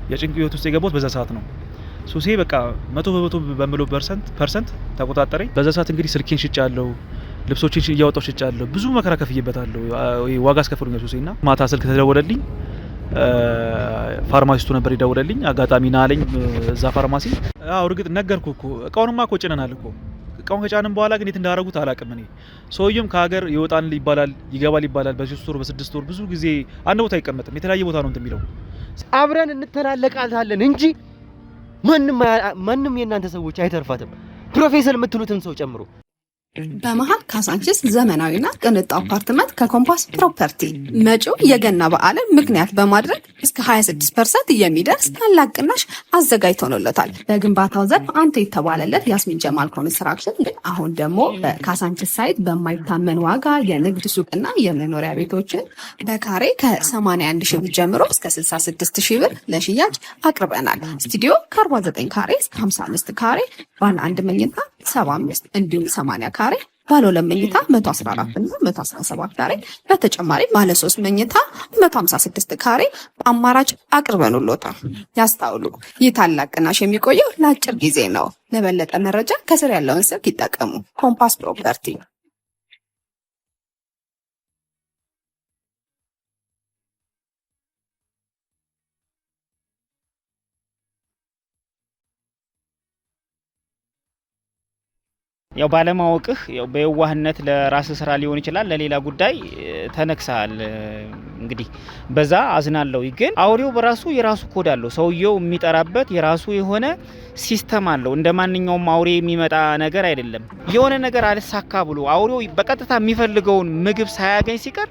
የጭንቅ ህይወት ውስጥ የገባሁት በዛ ሰዓት ነው። ሱሴ በቃ 100% በመሎ ፐርሰንት ተቆጣጠረኝ። በዛ ሰዓት እንግዲህ ስልኬን ሽጫለሁ፣ ልብሶችን እያወጣሁ ሽጫለሁ። ብዙ መከራ ከፍዬበታለሁ። ዋጋ አስከፍሎኛል ሱሴና። ማታ ስልክ ተደወለልኝ። ፋርማሲስቱ ነበር የደወለልኝ። አጋጣሚ ና አለኝ እዛ ፋርማሲ። አዎ እርግጥ ነገርኩ እኮ እቃውንማ እኮ ጭነናል እኮ። እቃውን ከጫንን በኋላ ግን የት እንዳደረጉት አላውቅም እኔ። ሰውዬም ከሀገር ይወጣል ይባላል ይገባል ይባላል። በ3 ወር በ6 ወር ብዙ ጊዜ አንድ ቦታ አይቀመጥም። የተለያየ ቦታ ነው እንትን የሚለው። አብረን እንተላለቃታለን እንጂ ማንም የእናንተ ሰዎች አይተርፋትም። ፕሮፌሰር የምትሉትን ሰው ጨምሮ በመሃል ካሳንቺስ ዘመናዊና ቅንጡ አፓርትመንት ከኮምፓስ ፕሮፐርቲ መጪው የገና በዓልን ምክንያት በማድረግ እስከ 26% የሚደርስ ታላቅ ቅናሽ አዘጋጅቶለታል። በግንባታው ዘርፍ አንተ የተባለለት ያስሚን ጀማል ኮንስትራክሽን አሁን ደግሞ በካሳንቺስ ሳይት በማይታመን ዋጋ የንግድ ሱቅና የመኖሪያ ቤቶችን በካሬ ከ81 ሺህ ብር ጀምሮ እስከ 66 ሺህ ብር ለሽያጭ አቅርበናል። ስቱዲዮ ከ49 ካሬ እስከ 55 ካሬ፣ ባለ 1 መኝታ 75 እንዲሁም 80 ካሬ፣ ባለ 2 መኝታ 114 እና 117 ካሬ፣ በተጨማሪ ባለ 3 መኝታ 156 ካሬ አማራጭ አቅርበንልዎታል። ያስታውሉ፣ ይህ ታላቅ ቅናሽ የሚቆየው ለአጭር ጊዜ ነው። ለበለጠ መረጃ ከስር ያለውን ስልክ ይጠቀሙ። ኮምፓስ ፕሮፐርቲ። ያው ባለማወቅህ ያው በየዋህነት ለራስ ስራ ሊሆን ይችላል ለሌላ ጉዳይ ተነክሳል። እንግዲህ በዛ አዝናለሁ። ግን አውሬው በራሱ የራሱ ኮድ አለው። ሰውየው የሚጠራበት የራሱ የሆነ ሲስተም አለው። እንደማንኛውም አውሬ የሚመጣ ነገር አይደለም። የሆነ ነገር አልሳካ ብሎ አውሬው በቀጥታ የሚፈልገውን ምግብ ሳያገኝ ሲቀር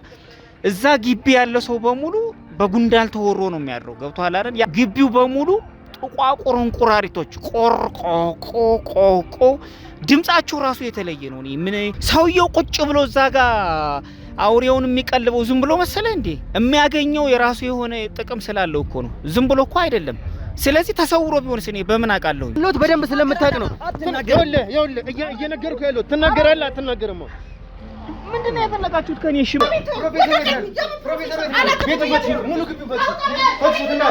እዛ ግቢ ያለው ሰው በሙሉ በጉንዳል ተወሮ ነው የሚያድረው። ገብቷል አይደል? ያ ግቢው በሙሉ ጥቋቁር እንቁራሪቶች ቆርቆቆቆቆ ድምጻቸው ራሱ የተለየ ነው። ምን ሰውየው ቁጭ ብሎ እዛ ጋር አውሬውን የሚቀልበው ዝም ብሎ መሰለ እንዴ? የሚያገኘው የራሱ የሆነ ጥቅም ስላለው እኮ ነው። ዝም ብሎ እኮ አይደለም። ስለዚህ ተሰውሮ ቢሆንስ እኔ በምን አውቃለሁ? ሎት በደንብ ስለምታውቅ ነው። ይኸውልህ እየነገርኩ ያለው ትናገራለህ አትናገርም? ምንድነው ያፈለጋችሁት ከኔ? እሺ ፕሮፌሰር ሙሉ ግቢው ፈትሹትና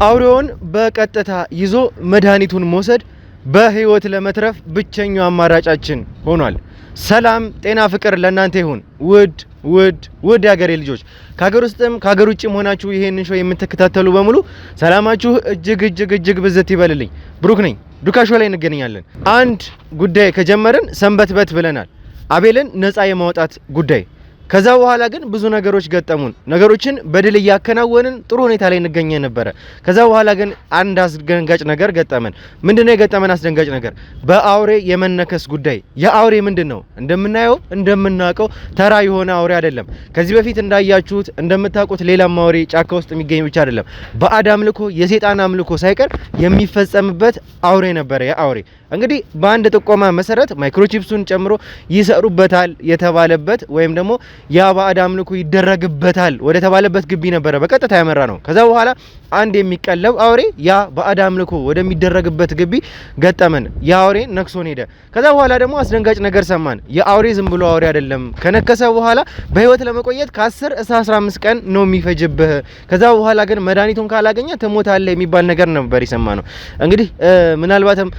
አውሬውን በቀጥታ ይዞ መድኃኒቱን መውሰድ በህይወት ለመትረፍ ብቸኛው አማራጫችን ሆኗል። ሰላም ጤና ፍቅር ለእናንተ ይሁን። ውድ ያገሬ ልጆች ከሀገር ውስጥም ከሀገር ውጭም ሆናችሁ ይሄንን ሾው የምትከታተሉ በሙሉ ሰላማችሁ እጅግ ብዝት ይበልልኝ። ብሩክ ነኝ። ዱካሾ ላይ እንገናኛለን። አንድ ጉዳይ ከጀመርን ሰንበትበት ብለናል። አቤልን ነፃ የማውጣት ጉዳይ። ከዛ በኋላ ግን ብዙ ነገሮች ገጠሙን። ነገሮችን በድል ያከናወንን ጥሩ ሁኔታ ላይ እንገኘ ነበር። ከዛ በኋላ ግን አንድ አስደንጋጭ ነገር ገጠመን። ምንድነው የገጠመን አስደንጋጭ ነገር? በአውሬ የመነከስ ጉዳይ። የአውሬ ምንድነው? እንደምናውቀው ተራ የሆነ አውሬ አይደለም። ከዚህ በፊት እንዳያችሁት እንደምታውቁት ሌላም አውሬ ጫካ ውስጥ የሚገኝ ብቻ አይደለም። ባዕድ አምልኮ፣ የሰይጣን አምልኮ ሳይቀር የሚፈጸምበት አውሬ ነበር። የአውሬ እንግዲህ በአንድ ጥቆማ መሰረት ማይክሮቺፕሱን ጨምሮ ይሰሩበታል የተባለበት ወይም ደግሞ ያ ባዕድ አምልኮ ይደረግበታል ወደ ተባለበት ግቢ ነበረ በቀጥታ ያመራ ነው። ከዛ በኋላ አንድ የሚቀለብ አውሬ ያ ባዕድ አምልኮ ወደሚደረግበት ግቢ ገጠመን። ያ አውሬ ነክሶን ሄደ። ከዛ በኋላ ደግሞ አስደንጋጭ ነገር ሰማን። የአውሬ ዝም ብሎ አውሬ አይደለም። ከነከሰ በኋላ በህይወት ለመቆየት ከ10 እስከ 15 ቀን ነው የሚፈጅብህ። ከዛ በኋላ ግን መድኃኒቱን ካላገኘ ትሞታለህ የሚባል ነገር ነበር የሰማነው። እንግዲህ ምናልባትም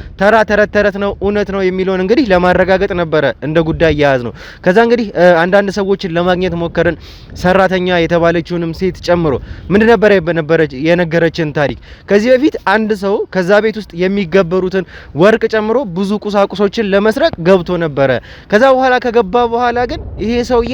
ተረት ነው እውነት ነው የሚለውን እንግዲህ ለማረጋገጥ ነበረ እንደ ጉዳይ ያያዝ ነው። ከዛ እንግዲህ አንዳንድ ሰዎችን ለማግኘት ሞከርን። ሰራተኛ የተባለችውንም ሴት ጨምሮ ምን ነበር የነገረችን ታሪክ? ከዚህ በፊት አንድ ሰው ከዛ ቤት ውስጥ የሚገበሩትን ወርቅ ጨምሮ ብዙ ቁሳቁሶችን ለመስረቅ ገብቶ ነበረ። ከዛ በኋላ ከገባ በኋላ ግን ይሄ ሰውዬ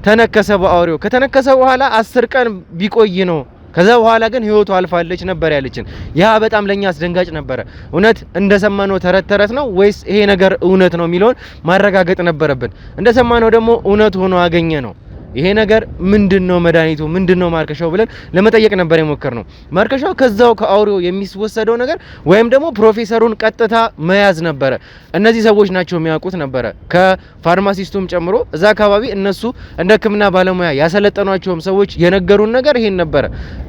ተነከሰ በአውሬው። ከተነከሰ በኋላ 10 ቀን ቢቆይ ነው። ከዛ በኋላ ግን ህይወቱ አልፋለች ነበር ያለችን። ያ በጣም ለኛ አስደንጋጭ ነበረ። እውነት እንደሰማነው ተረት ነው ወይስ ይሄ ነገር እውነት ነው የሚለውን ማረጋገጥ ነበረብን። እንደሰማነው ደግሞ እውነት ሆኖ አገኘ ነው። ይሄ ነገር ምንድነው መድኃኒቱ ምንድነው ማርከሻው ብለን ለመጠየቅ ነበር የሞከርነው። ማርከሻው ከዛው ከአውሬው የሚወሰደው ነገር ወይም ደግሞ ፕሮፌሰሩን ቀጥታ መያዝ ነበረ። እነዚህ ሰዎች ናቸው የሚያውቁት ነበረ ከፋርማሲስቱም ጨምሮ እዛ አካባቢ እነሱ እንደ ሕክምና ባለሙያ ያሰለጠኗቸውም ሰዎች የነገሩን ነገር ይሄን ነበረ።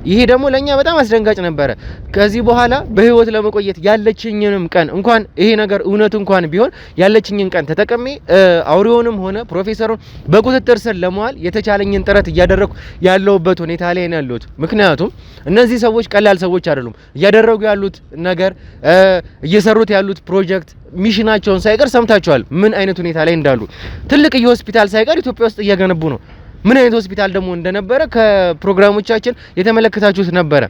ይሄ ደግሞ ለኛ በጣም አስደንጋጭ ነበረ። ከዚህ በኋላ በህይወት ለመቆየት ያለችኝንም ቀን እንኳን ይሄ ነገር እውነት እንኳን ቢሆን ያለችኝን ቀን ተጠቅሜ አውሬውንም ሆነ ፕሮፌሰሩን በቁጥጥር ስር ለመዋል የተቻለኝን ጥረት እያደረኩ ያለውበት ሁኔታ ላይ ነው ያለሁት። ምክንያቱም እነዚህ ሰዎች ቀላል ሰዎች አይደሉም። እያደረጉ ያሉት ነገር እየሰሩት ያሉት ፕሮጀክት ሚሽናቸውን ሳይቀር ሰምታችኋል፣ ምን አይነት ሁኔታ ላይ እንዳሉ። ትልቅ የሆስፒታል ሳይቀር ኢትዮጵያ ውስጥ እየገነቡ ነው። ምን አይነት ሆስፒታል ደግሞ እንደነበረ ከፕሮግራሞቻችን የተመለከታችሁት ነበረ።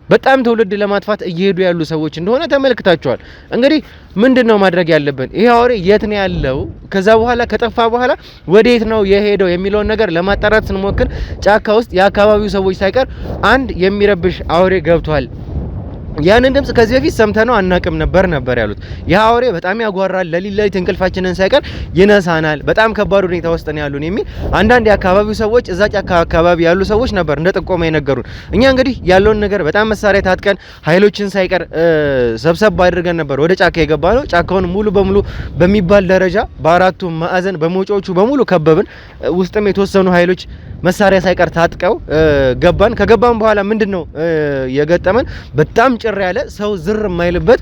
በጣም ትውልድ ለማጥፋት እየሄዱ ያሉ ሰዎች እንደሆነ ተመልክታችኋል። እንግዲህ ምንድነው ማድረግ ያለብን? ይሄ አውሬ የት ነው ያለው? ከዛ በኋላ ከጠፋ በኋላ ወዴት ነው የሄደው የሚለውን ነገር ለማጣራት ስንሞክር ጫካ ውስጥ የአካባቢው ሰዎች ሳይቀር አንድ የሚረብሽ አውሬ ገብቷል፣ ያንን ድምጽ ከዚህ በፊት ሰምተነው አናቅም ነበር ያሉት። ያ አውሬ በጣም ያጓራል፣ ለሊት እንቅልፋችንን ሳይቀር ይነሳናል፣ በጣም ከባድ ሁኔታ ውስጥ ነው ያሉን የሚል አንዳንድ የአካባቢው ሰዎች እዛ ጫካ አካባቢ ያሉ ሰዎች ነበር እንደ ጥቆማ የነገሩን። እኛ እንግዲህ ያለውን ነገር በጣም መሳሪያ ታጥቀን ኃይሎችን ሳይቀር ሰብሰብ አድርገን ነበር ወደ ጫካ የገባ ነው። ጫካውን ሙሉ በሙሉ በሚባል ደረጃ በአራቱ ማዕዘን በመውጫዎቹ በሙሉ ከበብን። ውስጥም የተወሰኑ ኃይሎች መሳሪያ ሳይቀር ታጥቀው ገባን። ከገባን በኋላ ምንድነው የገጠመን? በጣም ጭር ያለ ሰው ዝር የማይልበት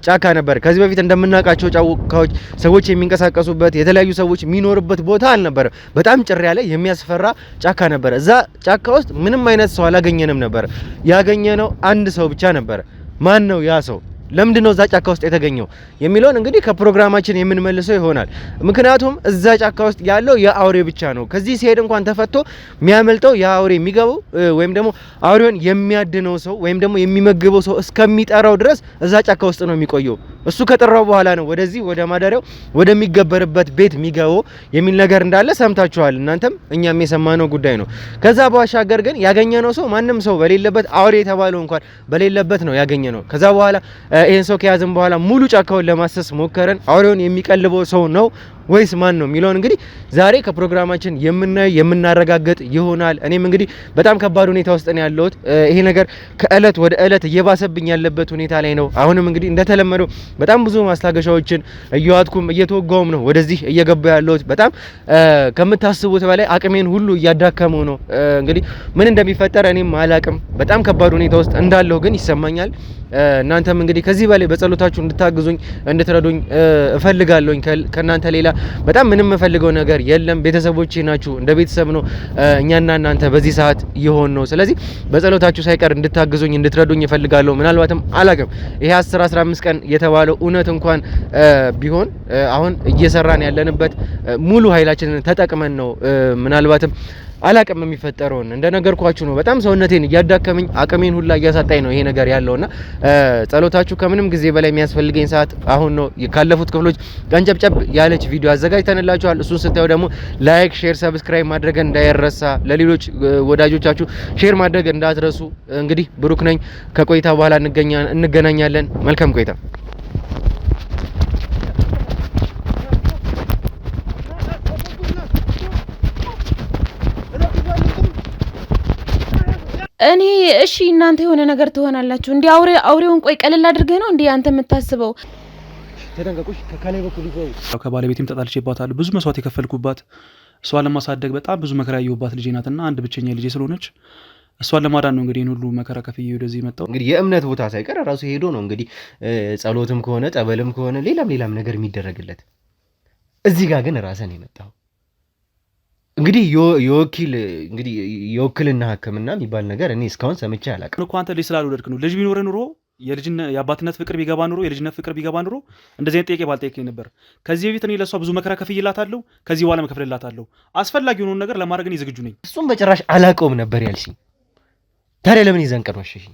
ጫካ ነበር። ከዚህ በፊት እንደምናውቃቸው ጫካዎች ሰዎች የሚንቀሳቀሱበት የተለያዩ ሰዎች የሚኖርበት ቦታ አልነበረ። በጣም ጭር ያለ የሚያስፈራ ጫካ ነበር። እዛ ጫካ ውስጥ ምንም አይነት ሰው አላገኘንም ነበር። ያገኘነው አንድ ሰው ብቻ ነበር። ማን ነው ያ ሰው? ለምንድነው እዛ ጫካ ውስጥ የተገኘው የሚለውን እንግዲህ ከፕሮግራማችን የምንመልሰው ይሆናል። ምክንያቱም እዛ ጫካ ውስጥ ያለው የአውሬ ብቻ ነው። ከዚህ ሲሄድ እንኳን ተፈቶ የሚያመልጠው የአውሬ የሚገባው ወይም ደግሞ አውሬውን የሚያድነው ሰው ወይም ደግሞ የሚመግበው ሰው እስከሚጠራው ድረስ እዛ ጫካ ውስጥ ነው የሚቆየው። እሱ ከጠራው በኋላ ነው ወደዚህ ወደ ማደሪያው ወደሚገበርበት ቤት የሚገባው የሚል ነገር እንዳለ ሰምታችኋል። እናንተም እኛም የሰማነው ጉዳይ ነው። ከዛ ባሻገር ግን ያገኘነው ሰው ማንም ሰው በሌለበት አውሬ የተባለው እንኳን በሌለበት ነው ያገኘነው። ከዛ በኋላ ይሄን ሰው ከያዝን በኋላ ሙሉ ጫካውን ለማሰስ ሞከረን። አውሬውን የሚቀልበው ሰው ነው ወይስ ማን ነው የሚለውን እንግዲህ ዛሬ ከፕሮግራማችን የምናይ የምናረጋግጥ ይሆናል። እኔም እንግዲህ በጣም ከባድ ሁኔታ ውስጥ ነው ያለሁት። ይሄ ነገር ከእለት ወደ እለት እየባሰብኝ ያለበት ሁኔታ ላይ ነው። አሁንም እንግዲህ እንደተለመደው በጣም ብዙ ማስታገሻዎችን እየዋጥኩም እየተወጋውም ነው ወደዚህ እየገባ ያለሁት። በጣም ከምታስቡት በላይ አቅሜን ሁሉ እያዳከመው ነው። እንግዲህ ምን እንደሚፈጠር እኔም አላቅም። በጣም ከባድ ሁኔታ ውስጥ እንዳለሁ ግን ይሰማኛል። እናንተም እንግዲህ ከዚህ በላይ በጸሎታችሁ እንድታግዙኝ እንድትረዱኝ እፈልጋለሁኝ። ከናንተ ሌላ በጣም ምንም የምፈልገው ነገር የለም። ቤተሰቦቼ ናችሁ፣ እንደ ቤተሰብ ነው እኛና እናንተ በዚህ ሰዓት ይሆን ነው። ስለዚህ በጸሎታችሁ ሳይቀር እንድታግዙኝ እንድትረዱኝ እፈልጋለሁ። ምናልባትም አላቅም ይሄ 10-15 ቀን የተባለው እውነት እንኳን ቢሆን አሁን እየሰራን ያለንበት ሙሉ ኃይላችንን ተጠቅመን ነው። ምናልባትም አላቅም የሚፈጠረውን እንደነገርኳችሁ ነው። በጣም ሰውነቴን እያዳከመኝ አቅሜን ሁላ እያሳጣኝ ነው ይሄ ነገር ያለውና ጸሎታችሁ ከምንም ጊዜ በላይ የሚያስፈልገኝ ሰዓት አሁን ነው። ካለፉት ክፍሎች ቀንጨብጨብ ያለች ቪዲዮ አዘጋጅተንላችኋል። እሱን ስታዩ ደግሞ ላይክ፣ ሼር፣ ሰብስክራይብ ማድረግ እንዳይረሳ፣ ለሌሎች ወዳጆቻችሁ ሼር ማድረግ እንዳትረሱ። እንግዲህ ብሩክ ነኝ። ከቆይታ በኋላ እንገናኛለን። መልካም ቆይታ። እኔ እሺ እናንተ የሆነ ነገር ትሆናላችሁ እንዴ? አውሬውን ቆይ ቀለል አድርገህ ነው እንዴ አንተ የምታስበው? ተደንቀቁሽ ከካላይ በኩል ይገው ከባለቤቴም ተጣልቼባታለሁ። ብዙ መስዋዕት የከፈልኩባት እሷን ለማሳደግ በጣም ብዙ መከራ ያየሁባት ልጄ ናትና አንድ ብቸኛ ልጄ ስለሆነች እሷን ለማዳን ነው እንግዲህ ሁሉ መከራ ከፍዬ ወደዚህ መጣሁ። እንግዲህ የእምነት ቦታ ሳይቀር ራሱ ሄዶ ነው እንግዲህ ጸሎትም ከሆነ ጠበልም ከሆነ ሌላም ነገር የሚደረግለት። እዚህ ጋር ግን ራስን የመጣው እንግዲህ የወክልና ሕክምና የሚባል ነገር እኔ እስካሁን ሰምቼ አላውቅም እኮ። አንተ ልጅ ስላልወለድክ ነው። ልጅ ቢኖር ኑሮ የአባትነት ፍቅር ቢገባ ኑሮ የልጅነት ፍቅር ቢገባ ኑሮ እንደዚህ አይነት ጥያቄ ባልጠየቀኝ ነበር። ከዚህ በፊት እኔ ለእሷ ብዙ መከራ ከፍዬላታለሁ፣ ከዚህ በኋላ መከፍልላታለሁ። አስፈላጊ የሆነውን ነገር ለማድረግ እኔ ዝግጁ ነኝ። እሱም በጭራሽ አላውቀውም ነበር ያልሽኝ። ታዲያ ለምን ይዘን ቀርበሽኝ?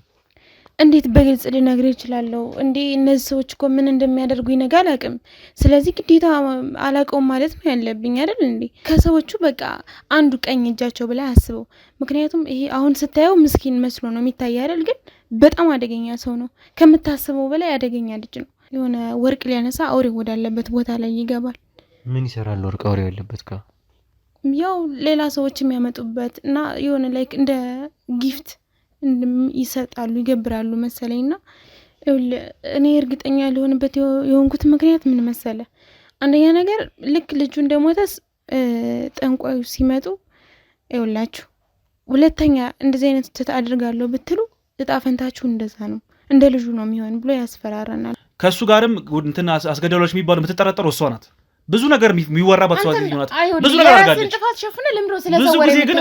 እንዴት በግልጽ ልነግርህ እችላለሁ እንዴ? እነዚህ ሰዎች እኮ ምን እንደሚያደርጉኝ ነገር አላውቅም። ስለዚህ ግዴታ አላውቀውም ማለት ነው ያለብኝ አይደል እንዴ? ከሰዎቹ በቃ አንዱ ቀኝ እጃቸው ብላ አስበው። ምክንያቱም ይሄ አሁን ስታየው ምስኪን መስሎ ነው የሚታይ አይደል? ግን በጣም አደገኛ ሰው ነው። ከምታስበው በላይ አደገኛ ልጅ ነው። የሆነ ወርቅ ሊያነሳ አውሬ ወዳለበት ቦታ ላይ ይገባል። ምን ይሰራል ወርቅ አውሬ ያለበት ጋር? ያው ሌላ ሰዎች የሚያመጡበት እና የሆነ ላይክ እንደ ጊፍት ይሰጣሉ ይገብራሉ መሰለኝና እኔ እርግጠኛ ሊሆንበት የሆንኩት ምክንያት ምን መሰለ? አንደኛ ነገር ልክ ልጁ እንደሞተስ ጠንቋዩ ሲመጡ ይውላችሁ ሁለተኛ እንደዚህ አይነት ስህተት አድርጋለሁ ብትሉ እጣ ፈንታችሁ እንደዛ ነው እንደ ልጁ ነው የሚሆን ብሎ ያስፈራራናል። ከሱ ጋርም እንትን አስገደሎች የሚባሉ የምትጠረጠረው እሷ ናት። ብዙ ነገር የሚወራባት ሰው ናት። ብዙ ነገር አድርጋለች። ጥፋት ሸፍነ ለምሮ ስለሰው ወሬ ግን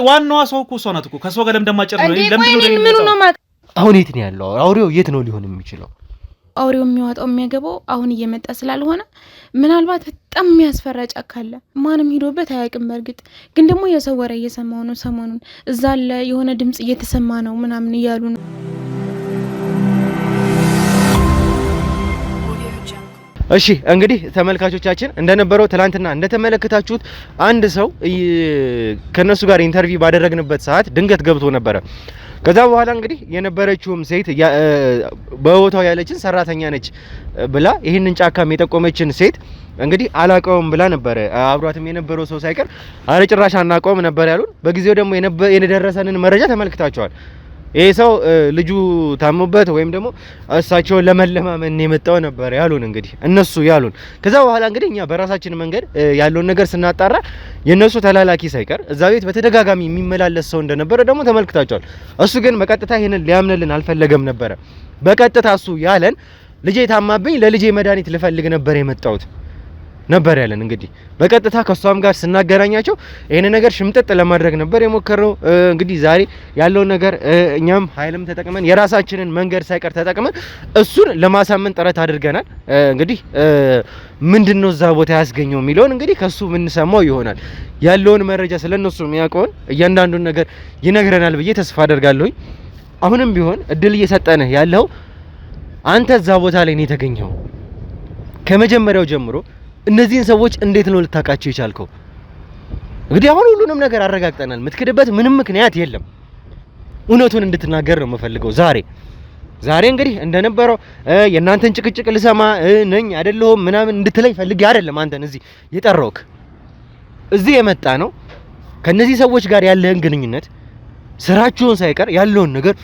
ዋናዋ ሰው እኮ እሷ ናት እኮ ከሷ ጋር ለምደማጨር ነው ምኑ ነው ማለት አሁን የት ነው ያለው አውሬው? የት ነው ሊሆን የሚችለው? አውሬው የሚዋጣው የሚያገባው አሁን እየመጣ ስላልሆነ ምናልባት በጣም የሚያስፈራ ጫካ አለ። ማንም ሄዶበት አያውቅም። በእርግጥ ግን ደግሞ የሰው ወሬ እየሰማው ነው። ሰሞኑን እዛ አለ የሆነ ድምጽ እየተሰማ ነው ምናምን እያሉ ነው። እሺ እንግዲህ ተመልካቾቻችን እንደነበረው ትላንትና እንደተመለከታችሁት አንድ ሰው ከነሱ ጋር ኢንተርቪው ባደረግንበት ሰዓት ድንገት ገብቶ ነበረ። ከዛ በኋላ እንግዲህ የነበረችውም ሴት በቦታው ያለችን ሰራተኛ ነች ብላ ይህንን ጫካም የጠቆመችን ሴት እንግዲህ አላቀውም ብላ ነበር። አብሯትም የነበረው ሰው ሳይቀር አረ ጭራሽ አናቀውም ነበር ያሉን። በጊዜው ደግሞ የደረሰንን መረጃ ተመልክታችኋል። ይሄ ሰው ልጁ ታሙበት ወይም ደግሞ እሳቸውን ለመለማመን የመጣው ነበር ያሉን እንግዲህ እነሱ ያሉን። ከዛ በኋላ እንግዲህ እኛ በራሳችን መንገድ ያለውን ነገር ስናጣራ የነሱ ተላላኪ ሳይቀር እዛ ቤት በተደጋጋሚ የሚመላለስ ሰው እንደነበረ ደግሞ ተመልክታችኋል። እሱ ግን በቀጥታ ይሄንን ሊያምንልን አልፈለገም ነበረ። በቀጥታ እሱ ያለን ልጄ ታማብኝ ለልጄ መድኃኒት ልፈልግ ነበር የመጣሁት ነበር ያለን። እንግዲህ በቀጥታ ከሷም ጋር ስናገናኛቸው ይሄን ነገር ሽምጥጥ ለማድረግ ነበር የሞከረው። እንግዲህ ዛሬ ያለው ነገር እኛም ኃይልም ተጠቅመን የራሳችንን መንገድ ሳይቀር ተጠቅመን እሱን ለማሳመን ጥረት አድርገናል። እንግዲህ ምንድነው እዛ ቦታ ያስገኘው የሚለውን እንግዲህ ከሱ ምን ሰማው ይሆናል። ያለውን መረጃ ስለነሱ የሚያውቀውን እያንዳንዱን ነገር ይነግረናል ብዬ ተስፋ አደርጋለሁ። አሁንም ቢሆን እድል እየሰጠንህ ያለው አንተ እዛ ቦታ ላይ ነው የተገኘው። ከመጀመሪያው ጀምሮ እነዚህን ሰዎች እንዴት ነው ልታቃቸው የቻልከው? እንግዲህ አሁን ሁሉንም ነገር አረጋግጠናል። ምትክድበት ምንም ምክንያት የለም። እውነቱን እንድትናገር ነው የምፈልገው ዛሬ እንግዲህ እንደነበረው የእናንተን ጭቅጭቅ ልሰማ ነኝ አይደለሁም ምናምን እንድትለኝ ፈልጌ አይደለም አንተን እዚህ የጠራውክ። እዚህ የመጣ ነው ከነዚህ ሰዎች ጋር ያለህን ግንኙነት ስራችሁን ሳይቀር ያለውን ነገር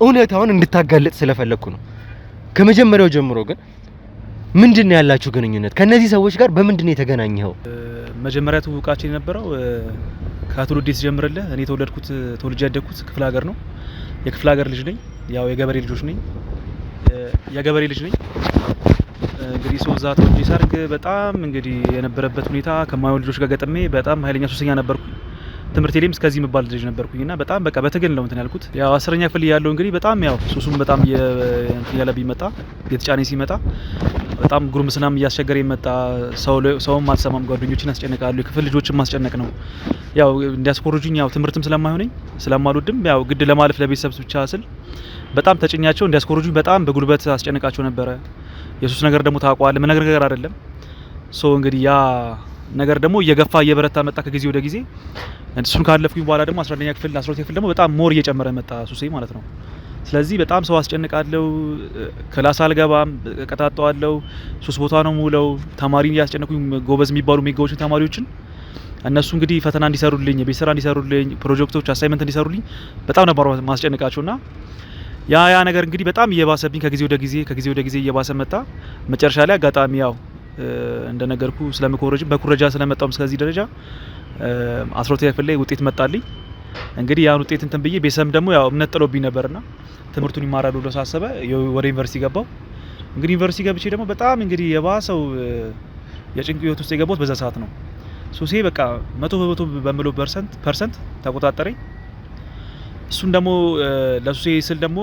እውነታውን እንድታጋለጥ ስለፈለኩ ነው። ከመጀመሪያው ጀምሮ ግን ምንድነው ያላችሁ ግንኙነት? ከነዚህ ሰዎች ጋር በምንድነው የተገናኘው? መጀመሪያ ትውቃችን የነበረው ከትውልዴ ሲጀምርልህ እኔ ተወልጄ ያደግኩት ክፍለ ሀገር ነው። የክፍለ ሀገር ልጅ ነኝ። ያው የገበሬ ልጅ ነኝ። እንግዲህ ሰው ዛት ወንጂ ሰርግ በጣም እንግዲህ የነበረበት ሁኔታ ከማይወል ልጆች ጋር ገጥሜ በጣም ኃይለኛ ሱሰኛ ነበርኩ። ትምህርት ላይም እስከዚህ መባል ልጅ ነበርኩኝና በጣም በቃ በትግል ነው እንትን ያልኩት። ያው 10ኛ ክፍል ያለው እንግዲህ በጣም ያው ሱሱም በጣም ያለ ቢመጣ የተጫኔ ሲመጣ በጣም ጉርምስናም እያስቸገረ ይመጣ። ሰውም አልሰማም፣ ጓደኞችን ያስጨንቃሉ። የክፍል ልጆችን ማስጨነቅ ነው ያው እንዲያስኮርጁኝ። ያው ትምህርትም ስለማይሆነኝ ስለማልወድም ያው ግድ ለማለፍ ለቤተሰብ ብቻ ስል በጣም ተጭኛቸው እንዲያስኮርጁኝ በጣም በጉልበት አስጨንቃቸው ነበረ። የሱስ ነገር ደግሞ ታውቀዋለህ፣ ምን ነገር አይደለም። እንግዲህ ያ ነገር ደግሞ እየገፋ እየበረታ መጣ ከጊዜ ወደ ጊዜ። እሱን ካለፍኩኝ በኋላ ደግሞ 11ኛ ክፍል 12ኛ ክፍል ደግሞ በጣም ሞር እየጨመረ መጣ ሱሴ ማለት ነው። ስለዚህ በጣም ሰው አስጨንቃለሁ፣ ክላስ አልገባም፣ ቀጣጣዋለሁ፣ ሱስ ቦታ ነው ሙለው። ተማሪን ያስጨነቁኝ ጎበዝ የሚባሉ ሜጋዎችን ተማሪዎችን እነሱ እንግዲህ ፈተና እንዲሰሩልኝ፣ የቤት ስራ እንዲሰሩልኝ፣ ፕሮጀክቶች አሳይመንት እንዲሰሩልኝ በጣም ነበር ማስጨነቃቸውና ያ ነገር እንግዲህ በጣም እየባሰብኝ ከጊዜ ወደ ጊዜ እየባሰ መጣ። መጨረሻ ላይ አጋጣሚ ያው እንደነገርኩ ስለምኮረጅም በኩረጃ ስለመጣውም እስከዚህ ደረጃ 12ኛ ክፍል ላይ ውጤት መጣልኝ። እንግዲህ ያን ውጤት እንትን ብዬ ቤተሰብ ደግሞ ያው እምነት ጥሎብኝ ነበርና ትምህርቱን ይማራሉ ብሎ ሳሰበ ወደ ዩኒቨርሲቲ ገባው። እንግዲህ ዩኒቨርሲቲ ገብቼ ደግሞ በጣም እንግዲህ የባሰው የጭንቅ ህይወት ውስጥ የገባሁት በዛ ሰዓት ነው። ሱሴ በቃ 100% በሚለው ፐርሰንት ተቆጣጠረኝ። እሱን ደግሞ ለሱሴ ስል ደግሞ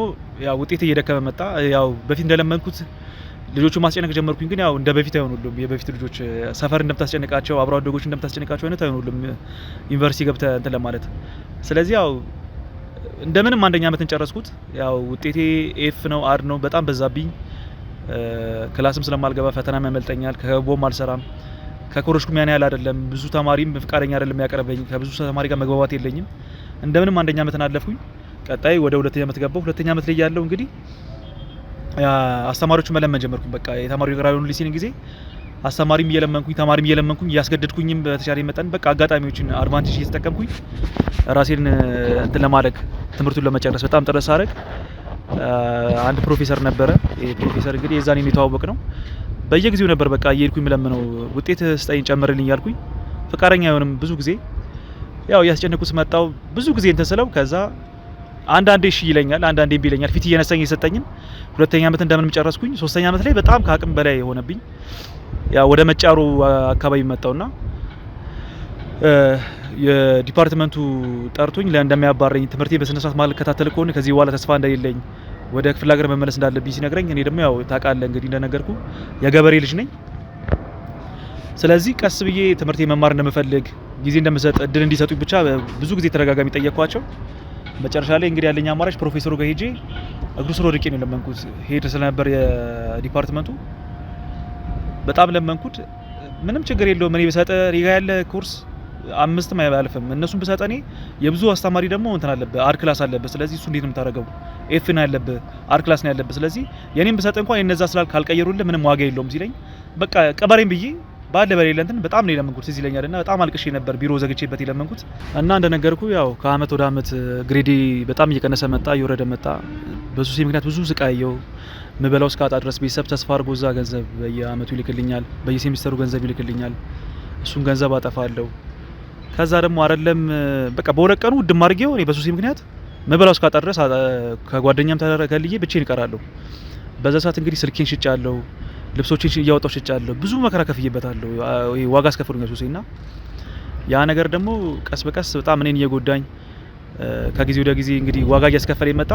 ያው ውጤት እየደከመ መጣ። ያው በፊት እንደለመንኩት ልጆቹ ማስጨነቅ ጀመርኩኝ። ግን ያው እንደ በፊት አይሆኑልም። የበፊት ልጆች ሰፈር እንደምታስጨንቃቸው አብሮ አደጎች እንደምታስጨንቃቸው አይነት አይሆኑልም ዩኒቨርሲቲ ገብተህ እንትን ለማለት። ስለዚህ ያው እንደምንም አንደኛ አመትን ጨረስኩት። ያው ውጤቴ ኤፍ ነው አድ ነው፣ በጣም በዛብኝ። ክላስም ስለማልገባ ፈተናም ያመልጠኛል፣ ከቦም አልሰራም፣ ከኮረጅኩም ያን ያህል አይደለም። ብዙ ተማሪም ፍቃደኛ አይደለም ያቀርበኝ፣ ከብዙ ተማሪ ጋር መግባባት የለኝም። እንደምንም አንደኛ አመትን አለፍኩኝ። ቀጣይ ወደ ሁለተኛ አመት ገባሁ። ሁለተኛ አመት ላይ ያለው እንግዲህ አስተማሪዎቹ መለመን ጀመርኩኝ። በቃ የተማሪው ጋር ያሉን ሊሲን ጊዜ አስተማሪም እየለመንኩኝ ተማሪም እየለመንኩኝ ያስገደድኩኝም በተሻለ መጠን በቃ አጋጣሚዎችን አድቫንቴጅ እየተጠቀምኩኝ ራሴን እንትን ለማድረግ ትምህርቱን ለመጨረስ በጣም ጥረት ሳደርግ አንድ ፕሮፌሰር ነበረ። ፕሮፌሰር እንግዲህ የዛኔ የተዋወቅ ነው። በየጊዜው ነበር በቃ እየሄድኩኝ የምለምነው ውጤት ስጠኝ ጨምርልኝ ያልኩኝ ፈቃደኛ አይሆንም። ብዙ ጊዜ ያው ያስጨነቁት መጣው ብዙ ጊዜ እንትን ስለው ከዛ አንዳንዴ እሺ ይለኛል፣ አንዳንዴ እምቢ ይለኛል። ፊት እየነሳኝ እየሰጠኝን ሁለተኛ ዓመት እንደምንም ጨረስኩኝ። ሶስተኛ ዓመት ላይ በጣም ከአቅም በላይ ሆነብኝ። ያው ወደ መጫሩ አካባቢ መጣውና የዲፓርትመንቱ ጠርቶኝ እንደሚያባረኝ ትምህርቴ በስነ ስርዓት ማልከታተል ከሆነ ከዚህ በኋላ ተስፋ እንደሌለኝ ወደ ክፍለ ሀገር መመለስ እንዳለብኝ ሲነግረኝ እኔ ደግሞ ያው ታውቃለህ እንግዲህ እንደነገርኩ የገበሬ ልጅ ነኝ። ስለዚህ ቀስ ብዬ ትምህርቴ መማር እንደምፈልግ ጊዜ እንደምሰጥ እድል እንዲሰጡኝ ብቻ ብዙ ጊዜ ተደጋጋሚ ጠየቅኳቸው። መጨረሻ ላይ እንግዲህ ያለኝ አማራጭ ፕሮፌሰሩ ጋር ሄጄ እግሩ ስር ወድቄ ነው ለመንኩት። ሄድ ስለነበር የዲፓርትመንቱ በጣም ለመንኩት። ምንም ችግር የለውም እኔ በሰጠ ሪጋ ያለ ኮርስ 5 አያልፍም እነሱን በሰጠ እኔ የብዙ አስተማሪ ደግሞ እንትን አለበት አር ክላስ አለበት። ስለዚህ እሱ እንዴት ነው የምታደርገው? ኤፍ ነው ያለበት አር ክላስ ነው ያለበት። ስለዚህ የኔን በሰጠ እንኳን የነዛ ስላል ካልቀየሩልህ ምንም ዋጋ የለውም ሲለኝ በቃ ቀበሬን ብዬ ባለ በሌለ እንትን በጣም ነው የለመንኩት። እዚህ ይለኛልና በጣም አልቅሼ ነበር ቢሮ ዘግቼበት የለመንኩት እና እንደነገርኩ ያው ከአመት ወደ አመት ግሬዴ በጣም እየቀነሰ መጣ፣ እየወረደ መጣ። በሱሴ ምክንያት ብዙ ስቃየው ምበላው እስካጣ ድረስ ቤተሰብ ተስፋ አድርጎ እዛ ገንዘብ በየአመቱ ይልክልኛል፣ በየሴሚስተሩ ገንዘብ ይልክልኛል። እሱን ገንዘብ አጠፋለሁ። ከዛ ደግሞ አይደለም በቃ በሁለት ቀኑ ውድም አድርጌው እኔ በሱሴ ምክንያት ምበላው እስካጣ ድረስ ከጓደኛም ተከልዬ ብቻዬን እቀራለሁ። በዛ ሰዓት እንግዲህ ስልኬን ሽጫለሁ፣ ልብሶችን እያወጣሁ ሽጫለሁ። ብዙ መከራ ከፍዬበታለሁ። ዋጋ አስከፍሎኛል ሱሴና ያ ነገር ደግሞ ቀስ በቀስ በጣም እኔን እየጎዳኝ ከጊዜ ወደ ጊዜ እንግዲህ ዋጋ እያስከፈለ መጣ።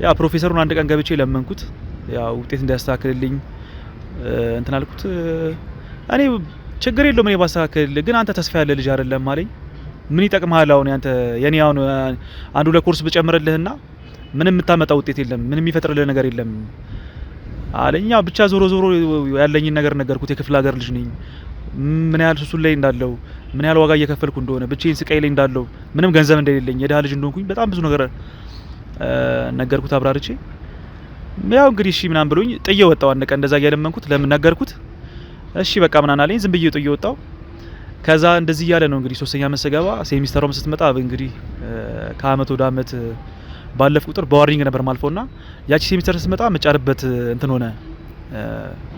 ያ ፕሮፌሰሩን አንድ ቀን ገብቼ ለመንኩት። ያ ውጤት እንዲያስተካክልልኝ እንትን አልኩት። እኔ ችግር የለውም እኔ ባስተካክል፣ ግን አንተ ተስፋ ያለ ልጅ አይደለም አለኝ። ምን ይጠቅምሃል አሁን ያንተ የኔ አሁን አንዱ ለኮርስ ብጨምርልህና ምንም የምታመጣው ውጤት የለም፣ ምንም የሚፈጥርልህ ነገር የለም አለኝ። ያው ብቻ ዞሮ ዞሮ ያለኝን ነገር ነገርኩት። የክፍለ ሀገር ልጅ ነኝ፣ ምን ያህል ሱሱን ላይ እንዳለው፣ ምን ያህል ዋጋ እየከፈልኩ እንደሆነ፣ ብቻዬን ስቃይ ላይ እንዳለው፣ ምንም ገንዘብ እንደሌለኝ፣ የድሃ ልጅ እንደሆንኩኝ በጣም ብዙ ነገር ነገርኩት አብራርቼ። ያው እንግዲህ እሺ ምናምን ብሎኝ ጥዬ ወጣው። አንድ ቀን እንደዛ እያለመንኩት ለምን ነገርኩት። እሺ በቃ ምናምን አለኝ። ዝም ብዬ ጥዬ ወጣው። ከዛ እንደዚህ እያለ ነው እንግዲህ ሶስተኛ ዓመት ስገባ ሴሚስተሩም ስትመጣ እንግዲህ ከአመት ወደ አመት ባለፍ ቁጥር በዋርኒንግ ነበር ማልፈውና ያቺ ሴሚስተር ስትመጣ መጫርበት እንትን ሆነ።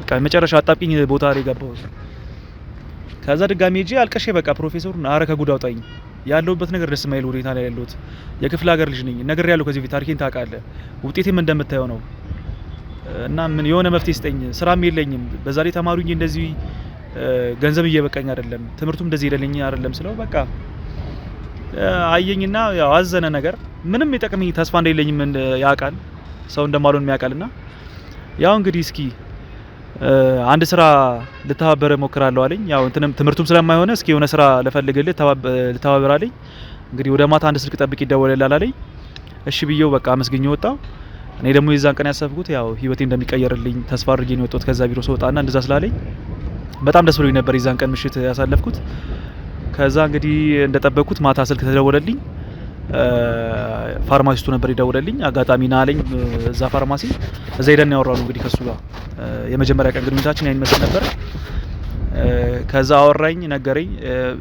በቃ መጨረሻ አጣብቂኝ ቦታ ላይ ገባው። ከዛ ድጋሜ ሄጄ አልቀሼ በቃ ፕሮፌሰሩን አረ ከጉድ አውጣኝ፣ ያለውበት ነገር ደስ የማይል ሁኔታ ላይ ያለሁት የክፍለ ሀገር ልጅ ነኝ፣ ነገር ያለው ከዚህ በፊት ታሪኬን ታውቃለህ፣ ውጤቴም እንደምታየው ነው እና ምን የሆነ መፍትሄ ስጠኝ፣ ስራም የለኝም፣ በዛ ላይ ተማሩኝ እንደዚህ ገንዘብ እየበቃኝ አይደለም፣ ትምህርቱም እንደዚህ ይደለኝ አይደለም ስለው በቃ አየኝና ያው አዘነ። ነገር ምንም ይጠቅመኝ ተስፋ እንደሌለኝም ያውቃል፣ ሰው እንደማልሆን ያውቃልና ያው እንግዲህ እስኪ አንድ ስራ ልተባበረ ሞክራለሁ አለኝ። ያው ትምህርቱም ስለማይሆነ እስኪ የሆነ ስራ ልፈልግልህ ልተባበር አለኝ። እንግዲህ ወደ ማታ አንድ ስልክ ጠብቅ ይደወልልሃል አለኝ። እሺ ብዬው በቃ አመስግኜ ወጣው። እኔ ደግሞ የዛን ቀን ያሰብኩት ያው ህይወቴ እንደሚቀየርልኝ ተስፋ አድርጌ ነው የወጣሁት ከዛ ቢሮ ስወጣና እንደዛ ስላለኝ በጣም ደስ ብሎኝ ነበር የዛን ቀን ምሽት ያሳለፍኩት። ከዛ እንግዲህ እንደጠበቅኩት ማታ ስልክ ተደወለልኝ። ፋርማሲስቱ ነበር ይደውለልኝ። አጋጣሚ ና አለኝ እዛ ፋርማሲ። እዛ ሄደን ያወራው እንግዲህ ከሱ ጋር የመጀመሪያ ቀን ግንኙነታችን ያን መስል ነበር። ከዛ አወራኝ፣ ነገረኝ።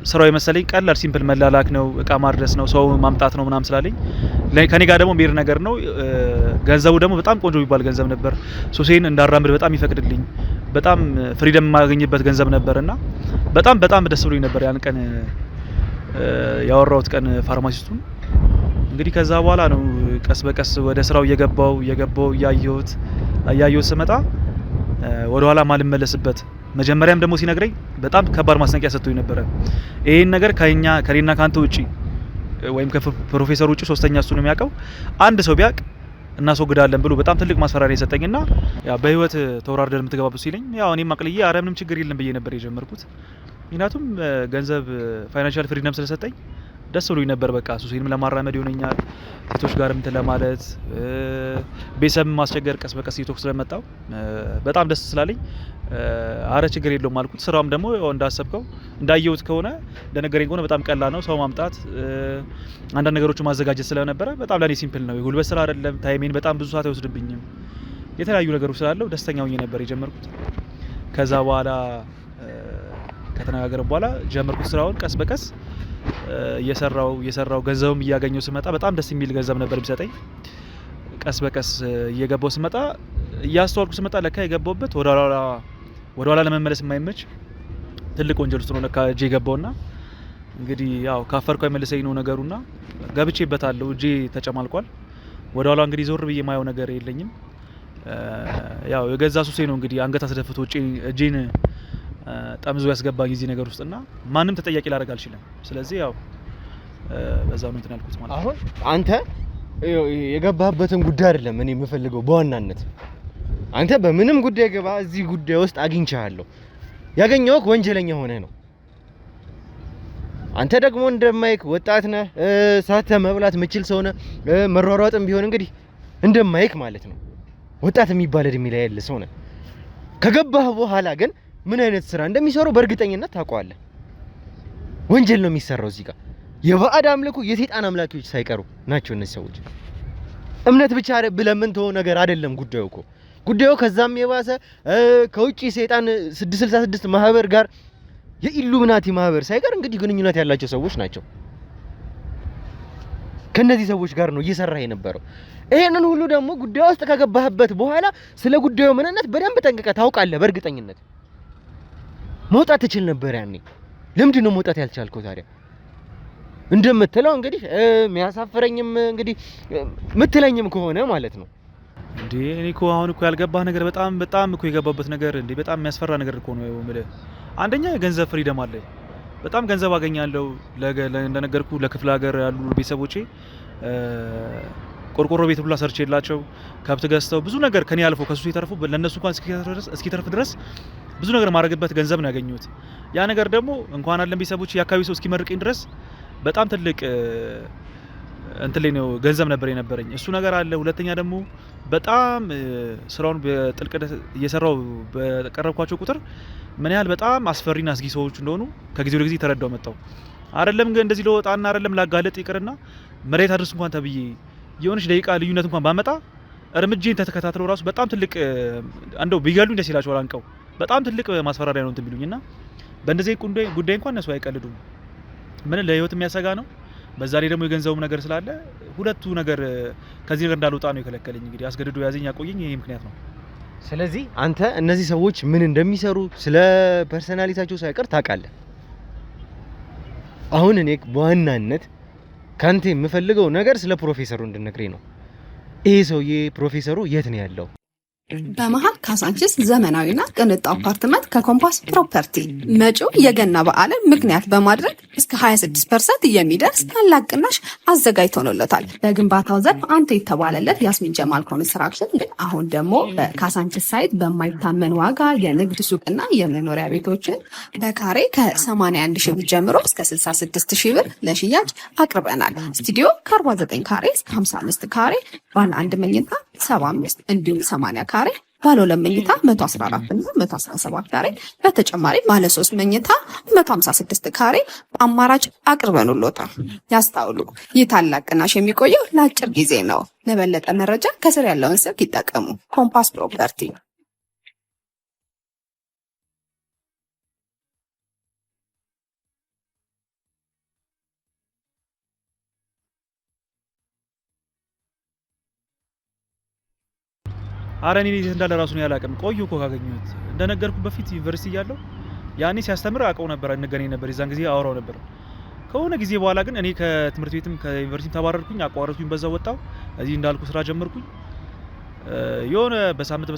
ስራው የመሰለኝ ቀላል ሲምፕል መላላክ ነው፣ እቃ ማድረስ ነው፣ ሰው ማምጣት ነው ምናም ስላለኝ ከኔ ጋር ደግሞ ሜር ነገር ነው። ገንዘቡ ደግሞ በጣም ቆንጆ የሚባል ገንዘብ ነበር። ሱሴን እንዳራምድ በጣም ይፈቅድልኝ፣ በጣም ፍሪደም የማገኝበት ገንዘብ ነበርና በጣም ደስ ብሎኝ ነበር ያን ቀን ያወራሁት ቀን ፋርማሲስቱን። እንግዲህ ከዛ በኋላ ነው ቀስ በቀስ ወደ ስራው እየገባው እያየሁት ስመጣ ወደ ኋላ ማልመለስበት። መጀመሪያም ደግሞ ሲነግረኝ በጣም ከባድ ማስጠንቀቂያ ሰጥቶኝ ነበረ። ይሄን ነገር ከኔና ካንተ ውጪ ወይም ከፕሮፌሰር ውጪ ሶስተኛ እሱ ነው የሚያውቀው፣ አንድ ሰው ቢያውቅ እናስወግዳለን ብሎ በጣም ትልቅ ማስፈራሪያ የሰጠኝና ያው በህይወት ተወራርደን የምትገባበት ሲለኝ ያው እኔም አቅልዬ አረ ምንም ችግር የለም ብዬ ነበር የጀመርኩት። ምክንያቱም ገንዘብ ፋይናንሻል ፍሪደም ስለሰጠኝ ደስ ብሎኝ ነበር። በቃ ሱሴንም ለማራመድ ይሆነኛል፣ ሴቶች ጋር እንትን ለማለት ቤተሰብ ማስቸገር ቀስ በቀስ ሴቶች ስለመጣው በጣም ደስ ስላለኝ አረ ችግር የለውም አልኩት። ስራውም ደግሞ እንዳሰብከው እንዳየሁት ከሆነ እንደነገረኝ ከሆነ በጣም ቀላል ነው። ሰው ማምጣት አንዳንድ ነገሮችን ማዘጋጀት ስለነበረ በጣም ለኔ ሲምፕል ነው። የጉልበት ስራ አይደለም። ታይሜን በጣም ብዙ ሰዓት አይወስድብኝም። የተለያዩ ነገሮች ስላለው ደስተኛ ሆኜ ነበር የጀመርኩት። ከዛ በኋላ ከተነጋገርን በኋላ ጀመርኩት ስራውን ቀስ በቀስ እየሰራው ገንዘብም እያገኘው ስመጣ በጣም ደስ የሚል ገንዘብ ነበር የሚሰጠኝ። ቀስ በቀስ እየገባው ስመጣ እያስተዋልኩ ስመጣ ለካ የገባውበት ወደ ኋላ ለመመለስ የማይመች ትልቅ ወንጀል ውስጥ ነው ለካ እጄ የገባውና እንግዲህ ያው ካፈርኩ አይመልሰኝ ነው ነገሩና ገብቼበታለሁ። እጄ ተጨማልቋል። ወደ ኋላ እንግዲህ ዞር ብዬ የማየው ነገር የለኝም። ያው የገዛ ሱሴ ነው እንግዲህ አንገት አስደፍቶ እጄን ጠምዞ ያስገባ ጊዜ ነገር ውስጥና ማንም ተጠያቂ ላደርግ አልችልም። ስለዚህ ያው በዛው ነው እንትን ያልኩት ማለት ነው። አሁን አንተ የገባህበትን ጉዳይ አይደለም እኔ የምፈልገው በዋናነት አንተ በምንም ጉዳይ ገባ እዚህ ጉዳይ ውስጥ አግኝቻለሁ ያገኘውክ ወንጀለኛ ሆነ ነው። አንተ ደግሞ እንደማይክ ወጣት ነህ፣ ሳተ መብላት ምችል ሰው ነህ። መሯሯጥም ቢሆን እንግዲህ እንደማይክ ማለት ነው። ወጣት የሚባል እድሜ ላይ ያለ ሰው ነህ። ከገባህ በኋላ ግን ምን አይነት ስራ እንደሚሰሩ በእርግጠኝነት ታውቀዋለህ። ወንጀል ነው የሚሰራው እዚህ ጋር። የባዕድ አምልኮ የሰይጣን አምላኪዎች ሳይቀሩ ናቸው እነዚህ ሰዎች። እምነት ብቻ ብለምን ተው ነገር አይደለም ጉዳዩ እኮ። ጉዳዩ ከዛም የባሰ ከውጪ ሰይጣን 666 ማህበር ጋር የኢሉሚናቲ ማህበር ሳይቀር እንግዲህ ግንኙነት ያላቸው ሰዎች ናቸው። ከነዚህ ሰዎች ጋር ነው እየሰራህ የነበረው። ይሄንን ሁሉ ደግሞ ጉዳዩ ውስጥ ከገባህበት በኋላ ስለ ጉዳዩ ምንነት በደንብ ጠንቅቀህ ታውቃለህ። በእርግጠኝነት መውጣት ትችል ነበር ያኔ። ለምንድን ነው መውጣት ያልቻልከው ታዲያ? እንደምትለው እንግዲህ የሚያሳፍረኝም እንግዲህ ምትለኝም ከሆነ ማለት ነው እንዴ እኔ እኮ አሁን እኮ ያልገባህ ነገር በጣም እኮ የገባበት ነገር እንዴ በጣም የሚያስፈራ ነገር እኮ ነው የምልህ። አንደኛ የገንዘብ ፍሪደም አለ። በጣም ገንዘብ አገኛለሁ። እንደነገርኩ ለክፍለ ሀገር ያሉ ቤተሰቦቼ ቆርቆሮ ቤት ብላ ሰርቼላቸው ከብት ገዝተው ብዙ ነገር ከኔ አልፎ ከሱ የተረፉ ለነሱ እንኳን እስኪተርፍ ድረስ ብዙ ነገር ማድረግበት ገንዘብ ነው ያገኙት። ያ ነገር ደግሞ እንኳን አይደለም ቤተሰቦቼ የአካባቢ ሰው እስኪመርቀኝ ድረስ በጣም ትልቅ እንትን ላይ ነው ገንዘብ ነበር የነበረኝ። እሱ ነገር አለ። ሁለተኛ ደግሞ በጣም ስራውን በጥልቀት እየሰራው በቀረብኳቸው ቁጥር ምን ያህል በጣም አስፈሪና አስጊ ሰዎች እንደሆኑ ከጊዜ ወደ ጊዜ ተረዳው መጣው። አይደለም ግን እንደዚህ ለወጣና አይደለም ላጋለጥ ይቅርና መሬት አድርስ እንኳን ተብዬ የሆነች ደቂቃ ልዩነት እንኳን ባመጣ እርምጃን ተከታትለው ራሱ በጣም ትልቅ እንደው ቢገሉኝ ደስ ይላቸዋል አንቀው በጣም ትልቅ ማስፈራሪያ ነው እንትን ቢሉኝና በእንደዚህ ጉዳይ እንኳን እነሱ አይቀልዱም። ምን ለህይወት የሚያሰጋ ነው። በዛ ላይ ደግሞ የገንዘቡ ነገር ስላለ ሁለቱ ነገር ከዚህ ነገር እንዳልወጣ ነው የከለከለኝ። እንግዲህ አስገድዶ ያዘኝ ያቆየኝ ይሄ ምክንያት ነው። ስለዚህ አንተ እነዚህ ሰዎች ምን እንደሚሰሩ ስለ ፐርሰናሊቲያቸው ሳይቀር ታውቃለህ። አሁን እኔ በዋናነት ካንተ የምፈልገው ነገር ስለ ፕሮፌሰሩ እንድነግረኝ ነው። ይሄ ሰውዬ ፕሮፌሰሩ የት ነው ያለው? በመሃል ካሳንቺስ ዘመናዊና ቅንጡ አፓርትመንት ከኮምፓስ ፕሮፐርቲ መጪው የገና በዓልን ምክንያት በማድረግ እስከ 26% የሚደርስ ታላቅ ቅናሽ አዘጋጅቶለታል። በግንባታው ዘርፍ አንቱ የተባለለት ያስሚን ጀማል ኮንስትራክሽን አሁን ደግሞ በካሳንቺስ ሳይት በማይታመን ዋጋ የንግድ ሱቅና የመኖሪያ ቤቶችን በካሬ ከ81 ሺህ ብር ጀምሮ እስከ 66 ሺህ ብር ለሽያጭ አቅርበናል። ስቱዲዮ ከ49 ካሬ እስከ 55 ካሬ፣ ባለ አንድ መኝታ 75 እንዲሁም 80 ካሬ፣ ባለ 2 መኝታ 114 እና 117 ካሬ፣ በተጨማሪ ባለ 3 መኝታ 156 ካሬ አማራጭ አቅርበንሎታል። ያስታውሉ፣ ይህ ታላቅ ቅናሽ የሚቆየው ለአጭር ጊዜ ነው። ለበለጠ መረጃ ከስር ያለውን ስልክ ይጠቀሙ። ኮምፓስ ፕሮፐርቲ። አረ እኔ እንዳለ ራሱን ያላቀም ቆዩ እኮ ካገኘሁት እንደነገርኩ በፊት ዩኒቨርሲቲ እያለሁ ያኔ ሲያስተምር አውቀው ነበር፣ እንገናኝ ነበር። የዛን ጊዜ አወራው ነበር። ከሆነ ጊዜ በኋላ ግን እኔ ከትምህርት ቤትም ከዩኒቨርሲቲም ተባረርኩኝ፣ አቋረጥኩኝ፣ በዛው ወጣው። እዚህ እንዳልኩ ስራ ጀመርኩኝ። የሆነ በሳምንት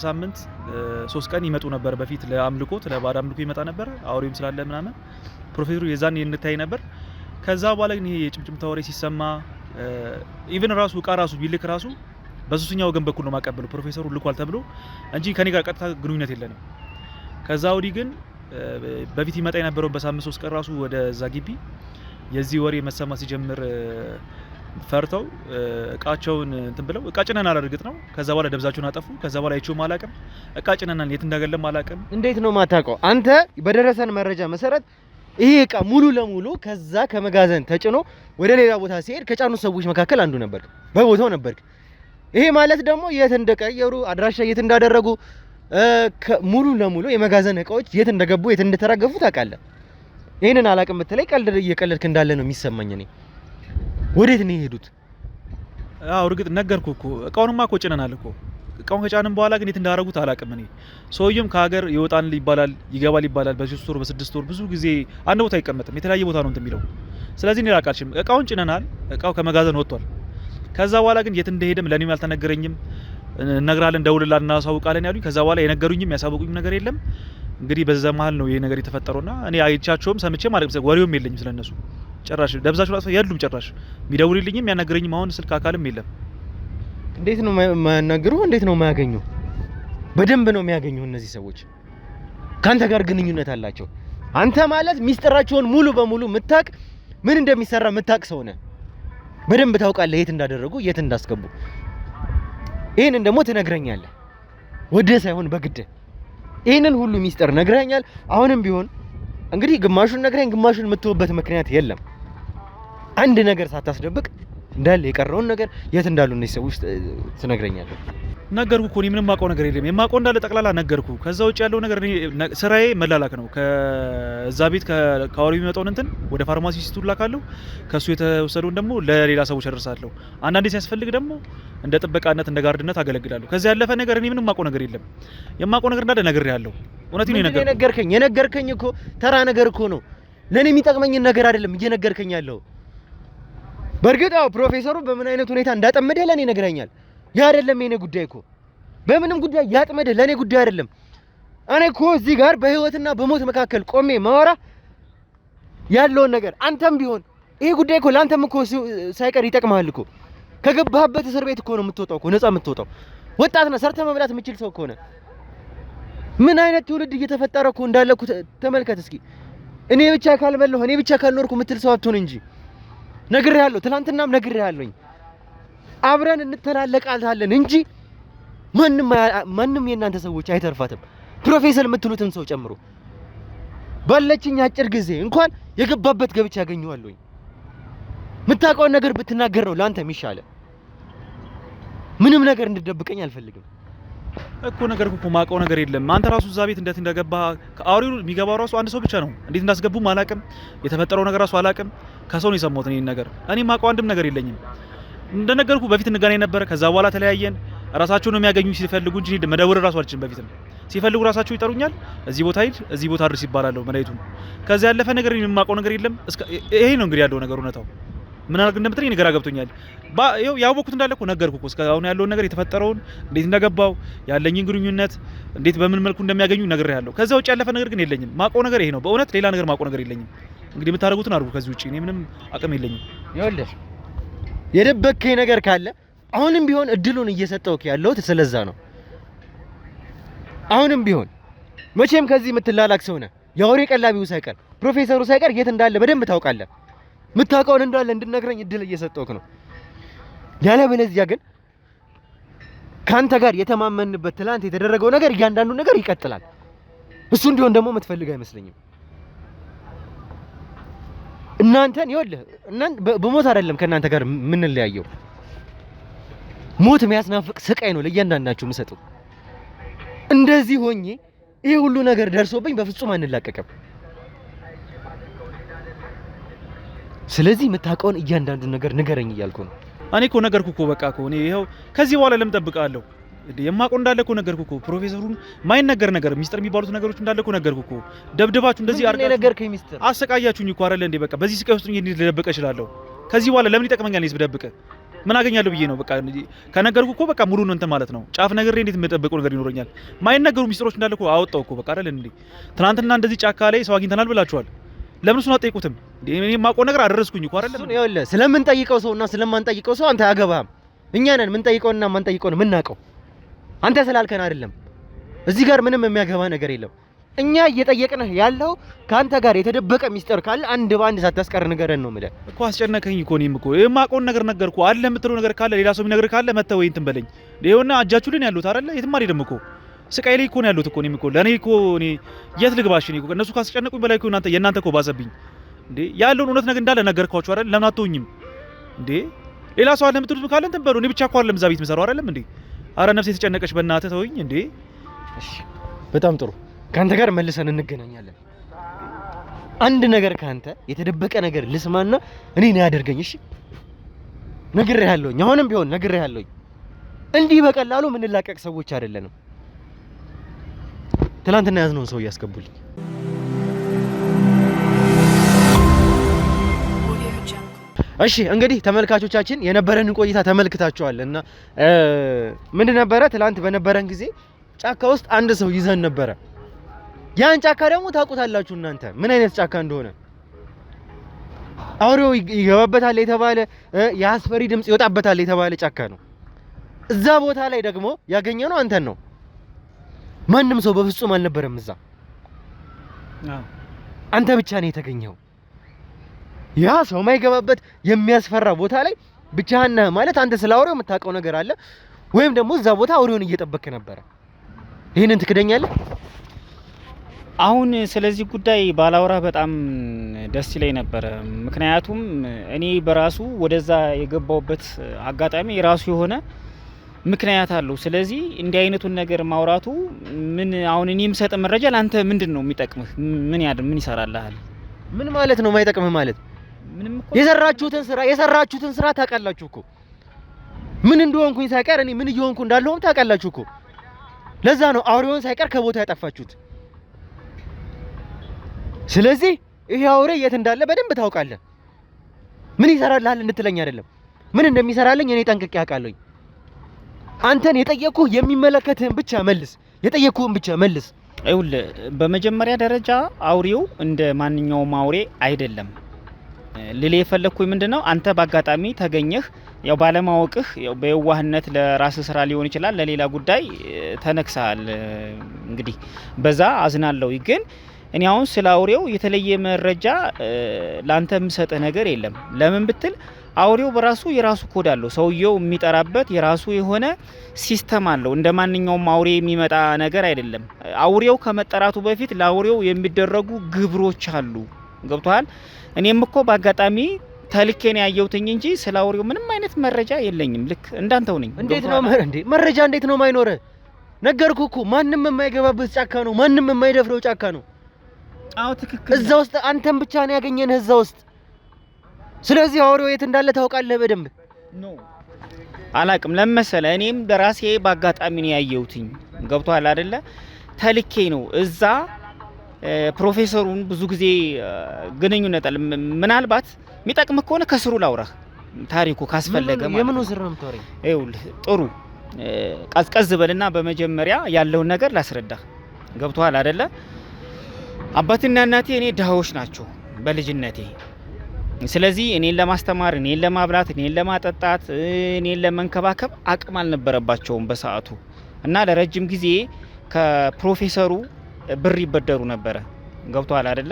3 ቀን ይመጡ ነበር። በፊት ለአምልኮት ለባዕድ አምልኮ ይመጣ ነበር። አውሬም ስላለ ምናምን ፕሮፌሰሩ የዛን እንታይ ነበር። ከዛ በኋላ ግን ይሄ የጭምጭምታ ወሬ ሲሰማ ኢቭን ራሱ እቃ ራሱ ቢልክ ራሱ በሶስተኛው ወገን በኩል ነው ማቀበሉ። ፕሮፌሰሩ ልኳል ተብሎ እንጂ ከኔ ጋር ቀጥታ ግንኙነት የለንም። ከዛ ወዲህ ግን በፊት ይመጣ የነበረው በሳምንት 3 ቀን ራሱ ወደዛ ግቢ የዚህ ወሬ መሰማ ሲጀምር ፈርተው እቃቸውን እንትን ብለው እቃ ጭነናል። እርግጥ ነው ከዛ በኋላ ደብዛቸውን አጠፉ። ከዛ በኋላ አይቼውም አላውቅም። እቃ ጭነናል፣ የት እንዳገለም አላውቅም። እንዴት ነው ማታውቀው? አንተ በደረሰን መረጃ መሰረት ይሄ እቃ ሙሉ ለሙሉ ከዛ ከመጋዘን ተጭኖ ወደ ሌላ ቦታ ሲሄድ ከጫኑት ሰዎች መካከል አንዱ ነበር፣ በቦታው ነበር። ይሄ ማለት ደግሞ የት እንደቀየሩ አድራሻ የት እንዳደረጉ ሙሉ ለሙሉ የመጋዘን እቃዎች የት እንደገቡ የት እንደተራገፉ ታውቃለህ። ይሄንን አላቅም ብትለኝ ቀልድ እየቀለድክ እንዳለ ነው የሚሰማኝ። እኔ ወዴት ነው የሄዱት? አዎ እርግጥ ነገርኩ እኮ እቃውንማ እኮ ጭነናል እኮ። እቃውን ከጫንን በኋላ ግን የት እንዳደረጉት አላቅም እኔ። ሰውየውም ከሀገር ይወጣል ይባላል ይገባል ይባላል። በ3 ወር በ6 ወር ብዙ ጊዜ አንድ ቦታ አይቀመጥም፣ የተለያየ ቦታ ነው እንትን የሚለው። ስለዚህ እኔ ላቃልሽም እቃውን ጭነናል፣ እቃው ከመጋዘን ወጥቷል። ከዛ በኋላ ግን የት እንደሄደም ለኔም አልተነገረኝም። እነግራለን፣ ደውልላለን፣ እናሳውቃለን ያሉኝ። ከዛ በኋላ የነገሩኝም ያሳውቁኝም ነገር የለም። እንግዲህ በዛ መሀል ነው ይሄ ነገር የተፈጠረውና እኔ አይቻቸውም ሰምቼም አልቅም፣ ወሬውም የለኝም ስለነሱ ጭራሽ። ደብዛቸው አጥፋ የሉም ጭራሽ። የሚደውልልኝም ያናገረኝም አሁን ስልክ አካልም የለም። እንዴት ነው የማያናግሩ? እንዴት ነው የማያገኙ? በደንብ ነው የሚያገኙ። እነዚህ ሰዎች ካንተ ጋር ግንኙነት አላቸው። አንተ ማለት ሚስጥራቸውን ሙሉ በሙሉ ምታቅ፣ ምን እንደሚሰራ ምታቅ ሰው ነህ። በደንብ ታውቃለህ የት እንዳደረጉ የት እንዳስገቡ። ይሄንን ደግሞ ትነግረኛለህ ወደ ሳይሆን በግድ። ይሄንን ሁሉ ሚስጥር ነግረኛል። አሁንም ቢሆን እንግዲህ ግማሹን ነግረኝ ግማሹን የምትወበት ምክንያት የለም። አንድ ነገር ሳታስደብቅ እንዳለ የቀረውን ነገር የት እንዳሉ እነዚህ ሰዎች ትነግረኛለህ። ነገርኩ እኮ እኔ ምንም ማውቀው ነገር የለም። የማውቀው እንዳለ ጠቅላላ ነገርኩ። ከዛ ውጭ ያለው ነገር እኔ ስራዬ መላላክ ነው። ከዛ ቤት ከአውሪ የሚመጣውን እንትን ወደ ፋርማሲ ሲስቱ ላካለሁ። ከሱ የተወሰደውን ደግሞ ለሌላ ሰዎች አደርሳለሁ። አንዳንዴ ሲያስፈልግ ደግሞ እንደ ጥበቃነት እንደ ጋርድነት አገለግላለሁ። ከዛ ያለፈ ነገር እኔ ምንም ማውቀው ነገር የለም። የማውቀው ነገር እንዳለ ነግሬሃለሁ። እውነቴን ነው የነገርከኝ እኮ ተራ ነገር እኮ ነው። ለኔ የሚጠቅመኝን ነገር አይደለም እየነገርከኝ ያለው። በእርግጥ አዎ ፕሮፌሰሩ በምን አይነት ሁኔታ እንዳጠመደ ለኔ ነግረኛል። ያ አይደለም የኔ ጉዳይ እኮ። በምንም ጉዳይ ያጥመደ ለኔ ጉዳይ አይደለም። እኔ እኮ እዚህ ጋር በህይወትና በሞት መካከል ቆሜ ማወራ ያለውን ነገር አንተም ቢሆን ይሄ ጉዳይ እኮ ላንተም እኮ ሳይቀር ይጠቅምሃል እኮ። ከገባህበት እስር ቤት እኮ ነው የምትወጣው እኮ፣ ነፃ የምትወጣው። ወጣት ነህ፣ ሰርተህ መብላት የምችል ሰው እኮ ነህ። ምን አይነት ትውልድ እየተፈጠረ እኮ እንዳለ እኮ ተመልከት እስኪ። እኔ ብቻ ካልበላሁ እኔ ብቻ ካልኖርኩ የምትል ሰው አትሆን እንጂ። ነግሬሃለሁ፣ ትናንትናም ነግሬሃለሁኝ። አብረን እንተላለቃለን እንጂ ማንም የእናንተ ሰዎች አይተርፋትም። ፕሮፌሰር የምትሉትን ሰው ጨምሮ ባለችኝ አጭር ጊዜ እንኳን የገባበት ገብቻ ያገኘዋለሁኝ። የምታውቀውን ነገር ብትናገር ነው ለአንተ የሚሻለ። ምንም ነገር እንድደብቀኝ አልፈልግም እኮ። ነገር እኮ ማውቀው ነገር የለም። አንተ ራሱ እዛ ቤት እንዴት እንደገባ ከአውሪው የሚገባው ራሱ አንድ ሰው ብቻ ነው። እንዴት እንዳስገቡም አላውቅም። የተፈጠረው ነገር ራሱ አላውቅም። ከሰው ነው የሰማሁት እኔን ነገር። እኔ ማውቀው አንድም ነገር የለኝም። እንደነገርኩ በፊት እንገናኝ ነበር። ከዛ በኋላ ተለያየን። ራሳቸው ነው የሚያገኙ ሲፈልጉ እንጂ መደወል ራሱ አልችልም። በፊትም ሲፈልጉ ራሳቸው ይጠሩኛል። እዚህ ቦታ ሂድ፣ እዚህ ቦታ አድርስ ይባላለሁ መድኃኒቱን። ከዛ ያለፈ ነገር የማውቀው ነገር የለም። ይሄ ነው እንግዲህ ያለው ነገር እውነታው። ምን አድርግ እንደምትለኝ ነገር ገብቶኛል። ያወቅኩት እንዳለ እኮ ነገርኩ እኮ። እስካሁን ያለውን ነገር የተፈጠረውን እንዴት እንደገባው ያለኝን ግንኙነት እንዴት በምን መልኩ እንደሚያገኙ ነግሬሃለሁ። ከዛ ውጭ ያለፈ ነገር ግን የለኝም። ማውቀው ነገር ይሄ ነው በእውነት። ሌላ ነገር ማውቀው ነገር የለኝም። እንግዲህ የምታደርጉትን አድርጉ። ከዚህ ውጭ እኔ ምንም አቅም የለኝም። ይኸውልህ የደበከኝ ነገር ካለ አሁንም ቢሆን እድሉን እየሰጠውክ ያለሁት ስለዛ ነው። አሁንም ቢሆን መቼም ከዚህ የምትላላክ ሰው ነህ። የአውሬ ቀላቢው ሳይቀር ፕሮፌሰሩ ሳይቀር የት እንዳለ በደንብ ታውቃለህ። የምታውቀውን እንዳለ እንድነግረኝ እድል እየሰጠውክ ነው። ያለበለዚያ ግን ካንተ ጋር የተማመንበት ትላንት የተደረገው ነገር እያንዳንዱ ነገር ይቀጥላል። እሱ እንዲሆን ደግሞ የምትፈልግ አይመስለኝም። እናንተን ይኸውልህ በሞት አይደለም ከእናንተ ጋር የምንለያየው። ሞት የሚያስናፍቅ ስቃይ ነው ለእያንዳንዳችሁ የምሰጠው። እንደዚህ ሆኜ ይሄ ሁሉ ነገር ደርሶብኝ በፍጹም አንላቀቅም። ስለዚህ የምታውቀውን እያንዳንዱን ነገር ንገረኝ እያልኩ ነው። እኔ እኮ ነገርኩ እኮ በቃ እኮ እኔ ይኸው ከዚህ በኋላ ለምን እጠብቃለሁ? የማውቀው እንዳለ እኮ ነገርኩ እኮ። ፕሮፌሰሩን ማይነገር ነገር ሚስጥር የሚባሉት ነገሮች እንዳለ እኮ ነገርኩ እኮ። ደብድባችሁ እንደዚህ አርጋችሁ ነገርከኝ፣ ሚስጥር አሰቃያችሁኝ እኮ አይደለ እንዴ? በቃ በዚህ ስቃይ ውስጥ እንዴት ልደብቅ እችላለሁ? ከዚህ በኋላ ለምን ይጠቅመኛል? እኔስ ብደብቅ ምን አገኛለሁ ብዬ ነው? በቃ ከነገርኩ እኮ በቃ ሙሉ ነው እንትን ማለት ነው። ጫፍ ነግሬ እንዴት የምጠብቀው ነገር ይኖረኛል? ማይነገሩ ሚስጥሮች እንዳለ እኮ አወጣው እኮ በቃ አይደለ እንዴ? ትናንትና እንደዚህ ጫካ ላይ ሰው አግኝተናል ብላችኋል። ለምን እሱን አትጠይቁትም? እኔ የማውቀው ነገር አደረስኩኝ እኮ አይደለ? እሱን ይኸውልህ ስለምንጠይቀው ሰውና ስለማንጠይቀው ሰው አንተ አያገባህም። እኛ ነን የምንጠይቀውና ማንጠይቀውን የምናውቀው። አንተ ስላልከን አይደለም። እዚህ ጋር ምንም የሚያገባ ነገር የለም። እኛ እየጠየቅንህ ያለው ካንተ ጋር የተደበቀ ሚስጥር ካለ አንድ በአንድ ሳታስቀር ንገረን ነው የምልህ እኮ። አስጨነቀኝ እኮ። እኔም እኮ የማውቀውን ነገር ነገርኩ። አለ የምትለው ነገር ካለ ሌላ ሰው የሚነግርህ ካለ መተህ ወይ እንትን በለኝ። ይኸውና እጃችሁ ላይ ያሉት አይደለ? የትም አልሄድም እኮ። ስቃይ ላይ እኮ ነው ያሉት እኮ። እኔም እኮ ለኔ እኮ እኔ የት ልግባሽ? እኔ እኮ እነሱ ካስጨነቁኝ በላይ እኮ የእናንተ እኮ ባሰብኝ እንዴ። ያለውን እውነት ነገር እንዳለ ነገርኳችሁ አይደል? ለምን አትሆኝም እንዴ? ሌላ ሰው አለ የምትሉት ካለ እንትን በሉ። እኔ ብቻ እኮ አይደለም እዛ ቤት የምሰራው አይደለም እንዴ? አረ ነፍሴ የተጨነቀች በእናትህ ተወኝ እንዴ። እሺ በጣም ጥሩ። ካንተ ጋር መልሰን እንገናኛለን። አንድ ነገር ካንተ የተደበቀ ነገር ልስማና እኔ ነው ያደርገኝ። እሺ ነግሬሃለሁኝ፣ አሁንም ቢሆን ነግሬሃለሁኝ። እንዲህ በቀላሉ ምንላቀቅ ሰዎች አይደለንም። ትላንትና ያዝነውን ሰው ያስገቡልኝ። እሺ እንግዲህ ተመልካቾቻችን የነበረን ቆይታ ተመልክታችኋል እና ምን ነበረ ትላንት በነበረን ጊዜ ጫካ ውስጥ አንድ ሰው ይዘን ነበረ። ያን ጫካ ደግሞ ታውቁታላችሁ እናንተ ምን አይነት ጫካ እንደሆነ። አውሬው ይገባበታል የተባለ የአስፈሪ ድምጽ ይወጣበታል የተባለ ጫካ ነው። እዛ ቦታ ላይ ደግሞ ያገኘነው አንተን ነው። ማንም ሰው በፍጹም አልነበረም እዛ። አንተ ብቻ ነው የተገኘው። ያ ሰው ማይገባበት የሚያስፈራ ቦታ ላይ ብቻህን ነህ ማለት አንተ ስለ አውሬው የምታውቀው ነገር አለ ወይም ደግሞ እዛ ቦታ አውሬውን እየጠበቅክ ነበረ። ይሄንን ትክደኛለህ? አሁን ስለዚህ ጉዳይ ባላወራ በጣም ደስ ይለኝ ነበረ። ምክንያቱም እኔ በራሱ ወደዛ የገባውበት አጋጣሚ የራሱ የሆነ ምክንያት አለው። ስለዚህ እንዲህ አይነቱን ነገር ማውራቱ ምን አሁን እኔ የምሰጥ መረጃ ላንተ ምንድነው የሚጠቅምህ? ምን ይሰራልሃል? ምን ማለት ነው የማይጠቅምህ ማለት? ምንም እኮ የሰራችሁትን ስራ ታውቃላችሁ እኮ። ምን እንደሆንኩኝ ሳይቀር እኔ ምን እየሆንኩ እንዳለሁም ታውቃላችሁ እኮ። ለዛ ነው አውሬውን ሳይቀር ከቦታ ያጠፋችሁት። ስለዚህ ይሄ አውሬ የት እንዳለ በደንብ ታውቃለህ። ምን ይሰራልሃል እንድትለኝ አይደለም፣ ምን እንደሚሰራልኝ እኔ ጠንቅቄ አውቃለሁኝ። አንተን የጠየቅኩህ የሚመለከትህን ብቻ መልስ፣ የጠየቅኩህን ብቻ መልስ። ይኸውልህ በመጀመሪያ ደረጃ አውሬው እንደ ማንኛውም አውሬ አይደለም። ልሌ የፈለኩኝ ምንድነው አንተ በአጋጣሚ ተገኘህ፣ ያው ባለማወቅህ ያው በየዋህነት ለራስ ስራ ሊሆን ይችላል ለሌላ ጉዳይ ተነክሳል። እንግዲህ በዛ አዝናለሁ። ግን እኔ አሁን ስለ አውሬው የተለየ መረጃ ላንተ የምሰጥህ ነገር የለም። ለምን ብትል አውሬው በራሱ የራሱ ኮድ አለው። ሰውየው የሚጠራበት የራሱ የሆነ ሲስተም አለው። እንደ ማንኛውም አውሬ የሚመጣ ነገር አይደለም። አውሬው ከመጠራቱ በፊት ለአውሬው የሚደረጉ ግብሮች አሉ። ገብቶሃል? እኔም እኮ በአጋጣሚ ተልኬን ያየሁትኝ እንጂ ስለ አውሬው ምንም አይነት መረጃ የለኝም። ልክ እንዳንተው ነኝ። እንዴት ነው መረጃ እንዴት ነው ማይኖር? ነገርኩህ እኮ ማንም የማይገባበት ጫካ ነው። ማንም የማይደፍረው ጫካ ነው። አዎ ትክክል። እዛ ውስጥ አንተን ብቻ ነው ያገኘንህ እዛ ውስጥ። ስለዚህ አውሬው የት እንዳለ ታውቃለህ በደንብ። ኖ አላቅም። ለመሰለ እኔም በራሴ በአጋጣሚ ነው ያየሁትኝ። ገብቶሃል አይደለ? ተልኬ ነው እዛ። ፕሮፌሰሩን ብዙ ጊዜ ግንኙነት አለ። ምናልባት የሚጠቅም ከሆነ ከስሩ ላውራህ ታሪኩ ካስፈለገ ማለት ነው። የምኑ ስር ነው የምታወራኝ? ይኸውልህ ጥሩ ቀዝቀዝ በልና በመጀመሪያ ያለውን ነገር ላስረዳህ። ገብቶሃል አይደለ? አባትና እናቴ እኔ ድሃዎች ናቸው በልጅነቴ። ስለዚህ እኔን ለማስተማር፣ እኔን ለማብላት፣ እኔን ለማጠጣት፣ እኔን ለመንከባከብ አቅም አልነበረባቸውም በሰዓቱ እና ለረጅም ጊዜ ከፕሮፌሰሩ ብር ይበደሩ ነበረ። ገብቶሃል አይደለ?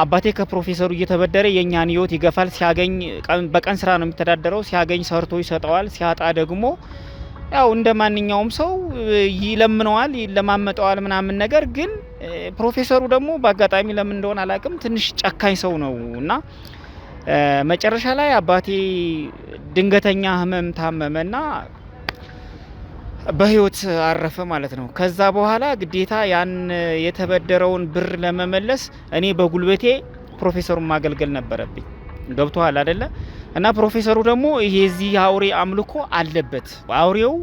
አባቴ ከፕሮፌሰሩ እየተበደረ የኛን ህይወት ይገፋል። ሲያገኝ በቀን ስራ ነው የሚተዳደረው። ሲያገኝ ሰርቶ ይሰጠዋል። ሲያጣ ደግሞ ያው እንደ ማንኛውም ሰው ይለምነዋል፣ ይለማመጠዋል ምናምን ነገር። ግን ፕሮፌሰሩ ደግሞ በአጋጣሚ ለምን እንደሆነ አላውቅም ትንሽ ጨካኝ ሰው ነው እና መጨረሻ ላይ አባቴ ድንገተኛ ህመም ታመመና በህይወት አረፈ ማለት ነው። ከዛ በኋላ ግዴታ ያን የተበደረውን ብር ለመመለስ እኔ በጉልበቴ ፕሮፌሰሩን ማገልገል ነበረብኝ። ገብቶሃል አይደለ? እና ፕሮፌሰሩ ደግሞ የዚህ አውሬ አምልኮ አለበት። አውሬው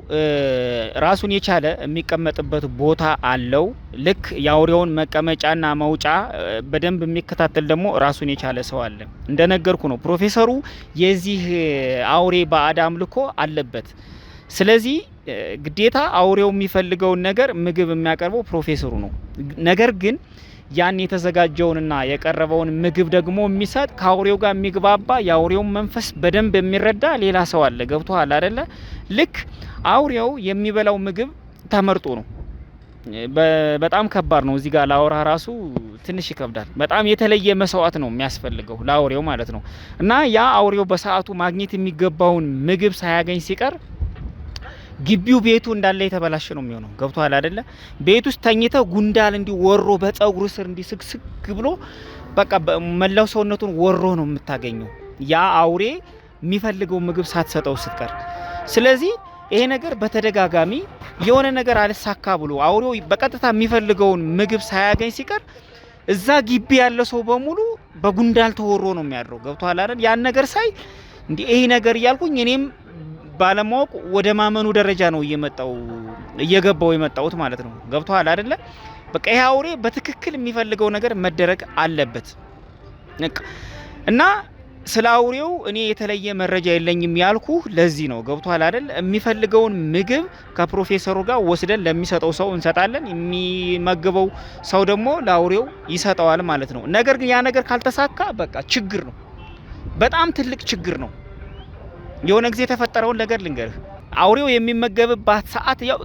ራሱን የቻለ የሚቀመጥበት ቦታ አለው። ልክ የአውሬውን መቀመጫና መውጫ በደንብ የሚከታተል ደግሞ ራሱን የቻለ ሰው አለ። እንደነገርኩ ነው ፕሮፌሰሩ የዚህ አውሬ ባዕድ አምልኮ አለበት። ስለዚህ ግዴታ አውሬው የሚፈልገውን ነገር ምግብ የሚያቀርበው ፕሮፌሰሩ ነው። ነገር ግን ያን የተዘጋጀውንና የቀረበውን ምግብ ደግሞ የሚሰጥ ከአውሬው ጋር የሚግባባ የአውሬውን መንፈስ በደንብ የሚረዳ ሌላ ሰው አለ። ገብቶሃል አይደለ? ልክ አውሬው የሚበላው ምግብ ተመርጦ ነው። በጣም ከባድ ነው። እዚህ ጋር ላወራ ራሱ ትንሽ ይከብዳል። በጣም የተለየ መስዋዕት ነው የሚያስፈልገው ለአውሬው ማለት ነው። እና ያ አውሬው በሰዓቱ ማግኘት የሚገባውን ምግብ ሳያገኝ ሲቀር ግቢው ቤቱ እንዳለ የተበላሸ ነው የሚሆነው። ገብቶሃል አይደለ? ቤት ውስጥ ተኝተህ ጉንዳል እንዲህ ወሮ በፀጉር ስር እንዲህ ስግስግ ብሎ በቃ መላው ሰውነቱን ወሮ ነው የምታገኘው ያ አውሬ የሚፈልገው ምግብ ሳትሰጠው ስትቀር። ስለዚህ ይሄ ነገር በተደጋጋሚ የሆነ ነገር አልሳካ ብሎ አውሬው በቀጥታ የሚፈልገውን ምግብ ሳያገኝ ሲቀር እዛ ግቢ ያለ ሰው በሙሉ በጉንዳል ተወሮ ነው የሚያድረው። ገብቷል አይደል? ያን ነገር ሳይ እንዴ ይሄ ነገር እያልኩኝ እኔም ባለማወቅ ወደ ማመኑ ደረጃ ነው እየገባው የመጣሁት ማለት ነው። ገብቷል አይደለ? በቃ ይሄ አውሬ በትክክል የሚፈልገው ነገር መደረግ አለበት እና ስለ አውሬው እኔ የተለየ መረጃ የለኝም ያልኩ ለዚህ ነው። ገብቷል አይደል? የሚፈልገውን ምግብ ከፕሮፌሰሩ ጋር ወስደን ለሚሰጠው ሰው እንሰጣለን፣ የሚመግበው ሰው ደግሞ ለአውሬው ይሰጠዋል ማለት ነው። ነገር ግን ያ ነገር ካልተሳካ በቃ ችግር ነው፣ በጣም ትልቅ ችግር ነው። የሆነ ጊዜ የተፈጠረውን ነገር ልንገርህ። አውሬው የሚመገብባት ሰዓት ያው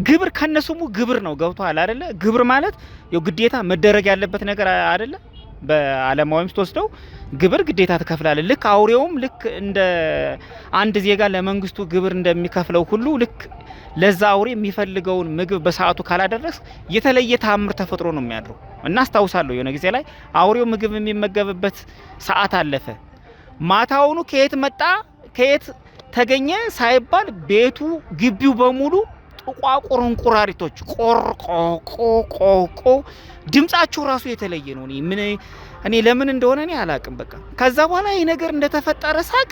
ግብር ከነሱሙ ግብር ነው። ገብቷል አይደለ? ግብር ማለት ያው ግዴታ መደረግ ያለበት ነገር አይደለ? በአለማዊም ስትወስደው ግብር ግዴታ ትከፍላለህ። ልክ አውሬውም ልክ እንደ አንድ ዜጋ ለመንግስቱ ግብር እንደሚከፍለው ሁሉ ልክ ለዛ አውሬ የሚፈልገውን ምግብ በሰዓቱ ካላደረስ የተለየ ታምር ተፈጥሮ ነው የሚያድረው። እና አስታውሳለሁ የሆነ ጊዜ ላይ አውሬው ምግብ የሚመገብበት ሰዓት አለፈ። ማታውኑ ከየት መጣ ከየት ተገኘ ሳይባል ቤቱ ግቢው በሙሉ ጥቋቁር እንቁራሪቶች ቆርቆቆቆቆ ድምጻቸው ራሱ የተለየ ነው። እኔ ለምን እንደሆነ እኔ አላቅም። በቃ ከዛ በኋላ ይሄ ነገር እንደተፈጠረ ሳቅ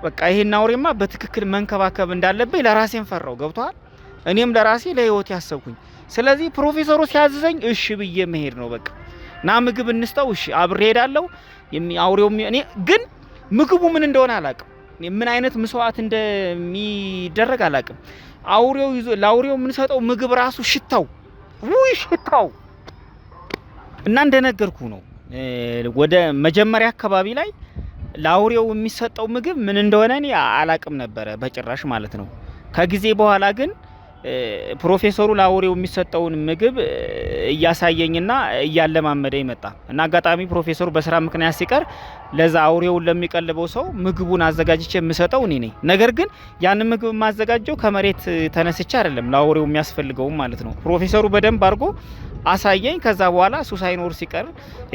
በቃ ይሄን አውሬማ በትክክል መንከባከብ እንዳለብኝ ለራሴን ፈራው። ገብቷል? እኔም ለራሴ ለህይወት ያሰብኩኝ። ስለዚህ ፕሮፌሰሩ ሲያዝዘኝ እሺ ብዬ መሄድ ነው። በቃ ና ምግብ እንስጠው፣ እሺ አብሬ ሄዳለሁ። አውሬው እኔ ግን ምግቡ ምን እንደሆነ አላቅም፣ ምን አይነት መስዋዕት እንደሚደረግ አላቅም። ለአውሬው የምንሰጠው ምግብ ራሱ ሽታው እና እንደነገርኩ ነው። ወደ መጀመሪያ አካባቢ ላይ ለአውሬው የሚሰጠው ምግብ ምን እንደሆነ እኔ አላቅም ነበረ በጭራሽ ማለት ነው። ከጊዜ በኋላ ግን ፕሮፌሰሩ ለአውሬው የሚሰጠውን ምግብ እያሳየኝና እያለማመደ ይመጣ እና አጋጣሚ ፕሮፌሰሩ በስራ ምክንያት ሲቀር ለዛ አውሬውን ለሚቀልበው ሰው ምግቡን አዘጋጅቼ የምሰጠው እኔ ነኝ። ነገር ግን ያን ምግብ ማዘጋጀው ከመሬት ተነስቼ አይደለም፣ ለአውሬው የሚያስፈልገው ማለት ነው። ፕሮፌሰሩ በደንብ አድርጎ አሳየኝ። ከዛ በኋላ እሱ ሳይኖር ሲቀር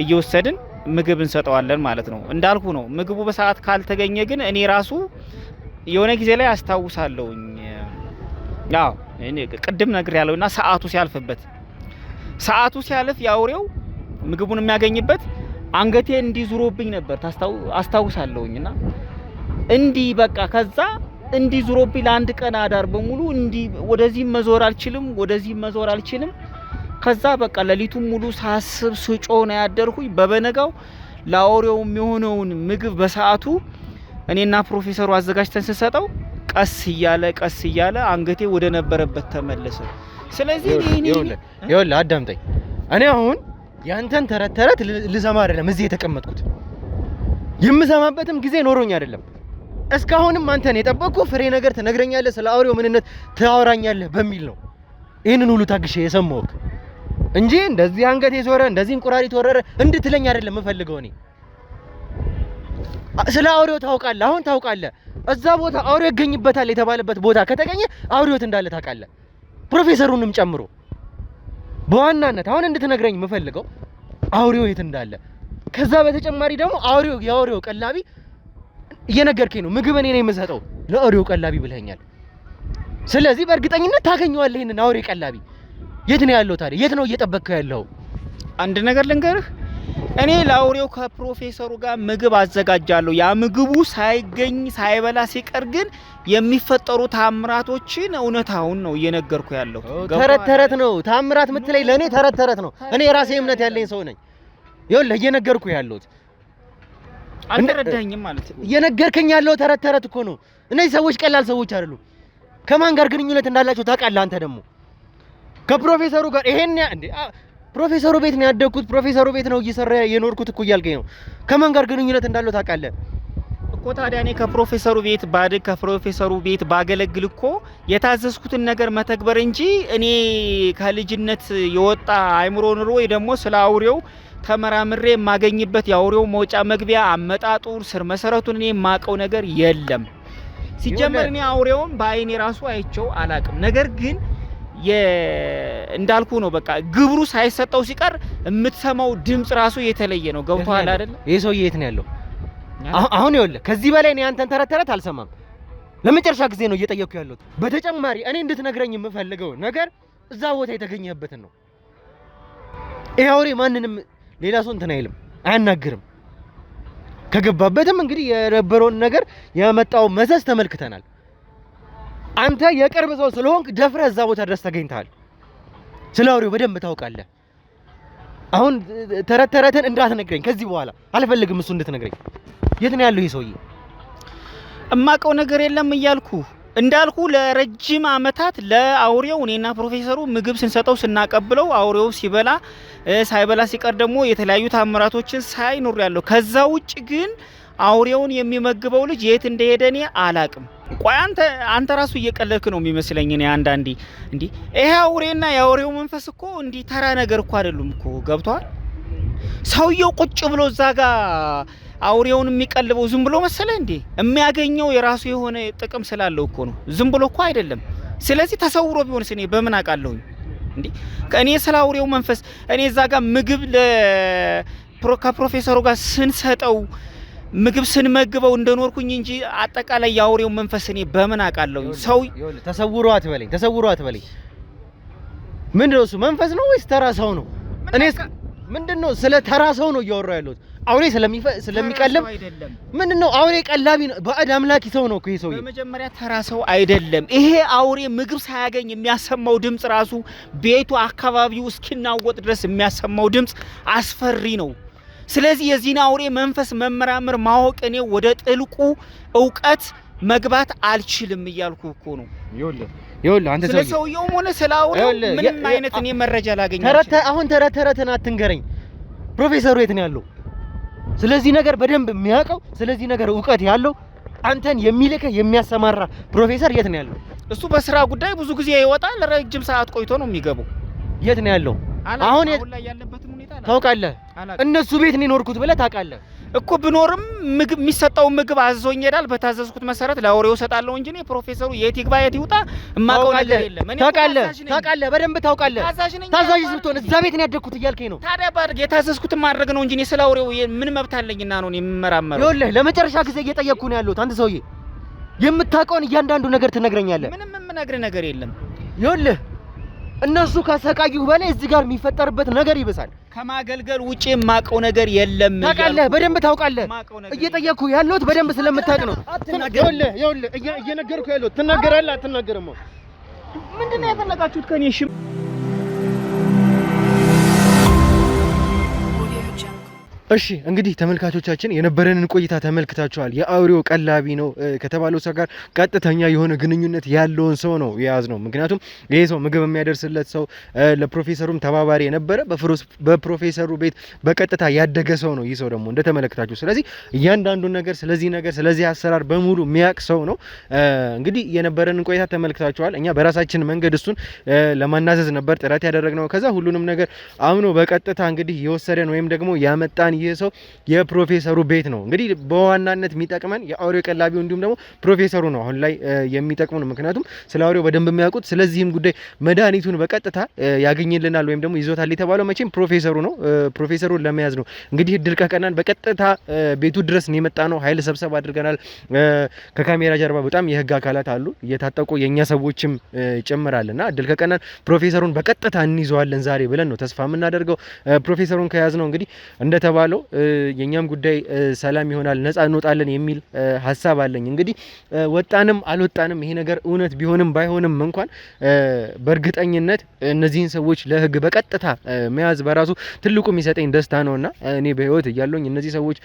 እየወሰድን ምግብ እንሰጠዋለን ማለት ነው። እንዳልኩ ነው። ምግቡ በሰዓት ካልተገኘ ግን እኔ ራሱ የሆነ ጊዜ ላይ አስታውሳለሁኝ። ያው እኔ ቅድም ነገር ያለውና ሰዓቱ ሲያልፍ ያውሬው ምግቡን የሚያገኝበት አንገቴ እንዲዙሮብኝ ነበር አስታውሳለሁኝና እንዲህ በቃ ከዛ እንዲህ ዙሮብኝ ለአንድ ቀን አዳር በሙሉ እንዲህ ወደዚህ መዞር አልችልም። ከዛ በቃ ለሊቱን ሙሉ ሳስብ ስጮ ነው ያደርኩኝ። በበነጋው ለአውሬው የሚሆነውን ምግብ በሰዓቱ እኔና ፕሮፌሰሩ አዘጋጅተን ስሰጠው ቀስ እያለ አንገቴ ወደ ነበረበት ተመለሰ። ስለዚህ ይኸውልህ አዳምጠኝ። እኔ አሁን ያንተን ተረት ልሰማ አይደለም እዚህ የተቀመጥኩት፣ የምሰማበትም ጊዜ ኖሮኝ አይደለም። እስካሁንም አንተን የጠበቅኩ ፍሬ ነገር ትነግረኛለህ፣ ስለ አውሬው ምንነት ታወራኛለህ በሚል ነው ይህንን ሁሉ ታግሼ የሰማሁት እንጂ እንደዚህ አንገቴ ዞረ፣ እንደዚህ እንቁራሪት ወረረ እንድትለኝ አይደለም የምፈልገው። እኔ ስለ አውሬው ታውቃለህ፣ አሁን ታውቃለህ። እዛ ቦታ አውሬው ይገኝበታል የተባለበት ቦታ ከተገኘ አውሬው እንዳለ ታውቃለህ፣ ፕሮፌሰሩንም ጨምሮ። በዋናነት አሁን እንድትነግረኝ የምፈልገው አውሬው የት እንዳለ። ከዛ በተጨማሪ ደግሞ የአውሬው ቀላቢ እየነገርከኝ ነው። ምግብ እኔ ነኝ የምሰጠው ለአውሬው ቀላቢ ብለኸኛል። ስለዚህ በእርግጠኝነት ታገኘዋለህ ይሄንን አውሬ ቀላቢ። የት ነው ያለው ታዲያ? የት ነው እየጠበቅከው ያለው? አንድ ነገር ልንገርህ፣ እኔ ለአውሬው ከፕሮፌሰሩ ጋር ምግብ አዘጋጃለሁ። ያ ምግቡ ሳይበላ ሲቀር ግን የሚፈጠሩ ታምራቶችን እውነታውን ነው እየነገርኩ ያለው። ተረት ነው ታምራት የምትለኝ ለኔ ተረት ነው። እኔ የራሴ እምነት ያለኝ ሰው ነኝ። ይኸውልህ እየነገርኩ ያለሁት አልተረዳኸኝም ማለት ነው። እየነገርከኝ ያለው ተረት እኮ ነው። እነዚህ ሰዎች ቀላል ሰዎች አይደሉም። ከማን ጋር ግንኙነት እንዳላቸው ታውቃለህ አንተ ደግሞ ከፕሮፌሰሩ ጋር ፕሮፌሰሩ ቤት ነው ያደግኩት፣ ፕሮፌሰሩ ቤት ነው እየሰራ የኖርኩት እኮ እያልከኝ ነው። ከማን ጋር ግንኙነት እንዳለው ታውቃለህ እኮ። ታዲያ እኔ ከፕሮፌሰሩ ቤት ባገለግል እኮ የታዘዝኩትን ነገር መተግበር እንጂ እኔ ከልጅነት የወጣ አይምሮ ኑሮ ወይ ደግሞ ስለ አውሬው ተመራምሬ የማገኝበት የአውሬው መውጫ መግቢያ አመጣጡን ስር መሰረቱን እኔ የማውቀው ነገር የለም። ሲጀመር እኔ አውሬውን በአይኔ ራሱ አይቼው አላቅም። ነገር ግን እንዳልኩ ነው። በቃ ግብሩ ሳይሰጠው ሲቀር የምትሰማው ድምጽ ራሱ የተለየ ነው። ገብቷል አይደል? ይሄ ሰውዬ የት ነው ያለው? አሁን ይኸውልህ ከዚህ በላይ እኔ አንተን ተረት አልሰማም። ለመጨረሻ ጊዜ ነው እየጠየቅኩ ያለሁት። በተጨማሪ እኔ እንድትነግረኝ የምፈልገው ነገር እዛ ቦታ የተገኘህበትን ነው። ይሄ አውሬ ማንንም ሌላ ሰው እንትን አይልም፣ አያናግርም። ከገባበትም እንግዲህ የነበረውን ነገር ያመጣው መዘዝ ተመልክተናል። አንተ የቅርብ ሰው ስለሆንክ ደፍረህ እዛ ቦታ ድረስ ተገኝተሃል። ስለ አውሬው በደንብ ታውቃለህ። አሁን ተረተረተን እንዳትነግረኝ ከዚህ በኋላ አልፈልግም። እሱ እንድትነግረኝ የት ነው ያለው ይሄ ሰውዬ? እማቀው ነገር የለም እያልኩ እንዳልኩ ለረጅም አመታት ለአውሬው እኔና ፕሮፌሰሩ ምግብ ስንሰጠው ስናቀብለው አውሬው ሲበላ ሳይበላ ሲቀር ደግሞ የተለያዩ ታምራቶችን ሳይኖር ያለው። ከዛ ውጭ ግን አውሬውን የሚመግበው ልጅ የት እንደሄደ እኔ አላቅም። ቆይ አንተ ራሱ እየቀለድክ ነው የሚመስለኝ። እኔ አንዳንዴ እንዴ ይሄ አውሬና የአውሬው መንፈስ እኮ እንዲህ ተራ ነገር እኮ አይደሉም እኮ ገብቷል። ሰውየው ቁጭ ብሎ እዛ ጋር አውሬውን የሚቀልበው ዝም ብሎ መሰለ እንዴ? የሚያገኘው የራሱ የሆነ ጥቅም ስላለው እኮ ነው። ዝም ብሎ እኮ አይደለም። ስለዚህ ተሰውሮ ቢሆንስ እኔ በምን አውቃለሁኝ እንዴ? ከእኔ ስለ አውሬው መንፈስ እኔ እዛ ጋር ምግብ ከፕሮፌሰሩ ጋር ስንሰጠው ምግብ ስንመግበው እንደኖርኩኝ እንጂ አጠቃላይ የአውሬው መንፈስ እኔ በምን አውቃለሁኝ? ሰው ተሰውሮ አትበለኝ። ምንድነው እሱ? መንፈስ ነው ወይስ ተራ ሰው ነው? እኔስ ምንድነው? ስለ ተራ ሰው ነው እያወራሁ ያለሁት። አውሬ ስለሚቀልብ ምንድነው? አውሬ ቀላቢ ነው፣ ባዕድ አምላኪ ሰው ነው እኮ ይሄ ሰውዬ። በመጀመሪያ ተራ ሰው አይደለም። ይሄ አውሬ ምግብ ሳያገኝ የሚያሰማው ድምጽ ራሱ ቤቱ አካባቢው እስኪናወጥ ድረስ የሚያሰማው ድምጽ አስፈሪ ነው። ስለዚህ የዚህን አውሬ መንፈስ መመራመር ማወቅ እኔ ወደ ጥልቁ እውቀት መግባት አልችልም እያልኩ እኮ ነው። ይኸውልህ አንተ ስለ ሰውየውም ሆነ ስለ አውሬው ምንም አይነት እኔ መረጃ ላገኝ አሁን ተረተረተን አትንገረኝ። ፕሮፌሰሩ የት ነው ያለው? ስለዚህ ነገር በደንብ የሚያውቀው ስለዚህ ነገር እውቀት ያለው አንተን የሚልከህ የሚያሰማራ ፕሮፌሰር የት ነው ያለው? እሱ በስራ ጉዳይ ብዙ ጊዜ ይወጣል፣ ረጅም ሰዓት ቆይቶ ነው የሚገባው። የት ነው ያለው? አሁን ላይ ያለበትን ሁኔታ ታውቃለህ? እነሱ ቤት ነው የኖርኩት ብለህ ታውቃለህ እኮ። ብኖርም ምግብ የሚሰጠው ምግብ አዝዞኝ ይሄዳል። በታዘዝኩት መሰረት ለአውሬው እሰጣለሁ እንጂ እኔ ፕሮፌሰሩ የት ይግባ የት ይውጣ የማውቀው ነገር የለም። እኔ ታውቃለህ፣ በደንብ ታውቃለህ። ታዛዥ ስትሆን እዛ ቤት ነው ያደግኩት እያልከኝ ነው። ታዲያ ባድርግ የታዘዝኩትን ማድረግ ነው እንጂ እኔ ስለ አውሬው ምን መብት አለኝና ነው የምመራመረው? ይኸውልህ ለመጨረሻ ጊዜ እየጠየቅኩ ነው ያለሁት። አንተ ሰውዬ የምታውቀውን እያንዳንዱ ነገር ትነግረኛለህ። ምንም የምነግርህ ነገር የለም። ይኸውልህ እነሱ ካሰቃዩህ በላይ እዚህ ጋር የሚፈጠርበት ነገር ይበሳል። ከማገልገል ውጪ የማውቀው ነገር የለም። ታውቃለህ፣ በደንብ ታውቃለህ። እየጠየቅኩህ ያለሁት በደንብ ስለምታውቅ ነው። ይኸውልህ እየነገርኩህ ያለሁት ትናገራለህ አትናገርም? ምንድነው የፈለጋችሁት ከኔ? እሺ እሺ እንግዲህ ተመልካቾቻችን የነበረንን ቆይታ ተመልክታችኋል። የአውሬው ቀላቢ ነው ከተባለው ሰው ጋር ቀጥተኛ የሆነ ግንኙነት ያለውን ሰው ነው የያዝነው። ምክንያቱም ይሄ ሰው ምግብ የሚያደርስለት ሰው ለፕሮፌሰሩም ተባባሪ የነበረ በፕሮፌሰሩ ቤት በቀጥታ ያደገ ሰው ነው ይህ ሰው ደግሞ እንደተመለከታችሁ። ስለዚህ እያንዳንዱን ነገር ስለዚህ አሰራር በሙሉ የሚያውቅ ሰው ነው። እንግዲህ የነበረንን ቆይታ ተመልክታችኋል። እኛ በራሳችን መንገድ እሱን ለማናዘዝ ነበር ጥረት ያደረግነው። ከዛ ሁሉንም ነገር አምኖ በቀጥታ እንግዲህ የወሰደን ወይም ደግሞ ያመጣን ይህ ሰው የፕሮፌሰሩ ቤት ነው። እንግዲህ በዋናነት የሚጠቅመን የአውሬው ቀላቢው እንዲሁም ደግሞ ፕሮፌሰሩ ነው አሁን ላይ የሚጠቅሙን። ምክንያቱም ስለ አውሬው በደንብ የሚያውቁት ስለዚህም ጉዳይ መድኃኒቱን በቀጥታ ያገኝልናል ወይም ደግሞ ይዞታል የተባለው መቼም ፕሮፌሰሩ ነው። ፕሮፌሰሩን ለመያዝ ነው እንግዲህ እድል ከቀናን በቀጥታ ቤቱ ድረስ ነው የመጣ ነው። ኃይል ሰብሰብ አድርገናል። ከካሜራ ጀርባ በጣም የህግ አካላት አሉ እየታጠቁ የኛ ሰዎችም ጭምራልና እድል ከቀናን ፕሮፌሰሩን በቀጥታ እንይዘዋለን ዛሬ ብለን ነው ተስፋ የምናደርገው። ፕሮፌሰሩን ከያዝ ነው እንግዲህ እንደተባለው የኛም ጉዳይ ሰላም ይሆናል፣ ነፃ እንወጣለን የሚል ሀሳብ አለኝ። እንግዲህ ወጣንም አልወጣንም ይሄ ነገር እውነት ቢሆንም ባይሆንም እንኳን በእርግጠኝነት እነዚህን ሰዎች ለህግ በቀጥታ መያዝ በራሱ ትልቁ የሚሰጠኝ ደስታ ነውና እኔ በህይወት እያለሁኝ እነዚህ ሰዎች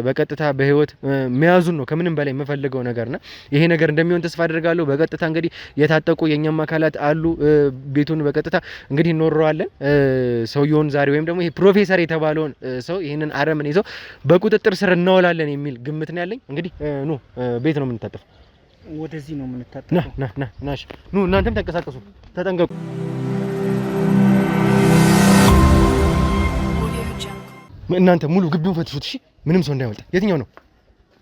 በቀጥታ በህይወት መያዙን ነው ከምንም በላይ የምፈልገው ነገርና ይሄ ነገር እንደሚሆን ተስፋ አደርጋለሁ። በቀጥታ እንግዲህ የታጠቁ የኛም አካላት አሉ። ቤቱን በቀጥታ እንግዲህ እንወረዋለን። ሰውየውን ዛሬ ወይም ደግሞ ይሄ ፕሮፌሰር የተባለውን ሰው ይሄንን አረምን ይዘው በቁጥጥር ስር እናውላለን የሚል ግምት ነው ያለኝ። እንግዲህ ኑ ቤት ነው የምንታጠፍ። ወደዚህ ነው የምንታጠፍ። ናሽ ኑ እናንተም ተንቀሳቀሱ፣ ተጠንቀቁ። እናንተ ሙሉ ግቢውን ፈትሹት እሺ፣ ምንም ሰው እንዳይወጣ። የትኛው ነው?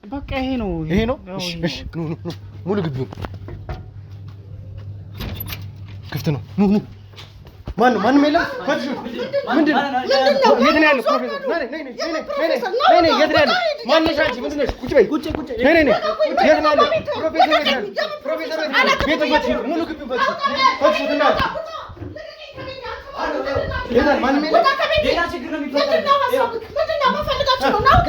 በቃ ይሄ ነው። እሺ ኑ ሙሉ ግቢውን ክፍት ነው። ኑ ማንም የለም። ፈትሹ። ምንድነው? የት ነው ያለው ፕሮፌሰር? ነይ የት ነው ያለው? ማነሽ አንቺ? ምንድን ነሽ? ቁጭ በይ። ነይ የት ነው ያለው ፕሮፌሰር? ፕሮፌሰር ቤት ፈትሹ። ሙሉ ግቢውን ፈትሹ። እና ሌላ ችግር ነው የሚፈጠረው። ምንድነው ማፈልጋችሁ ነው? ናውጣ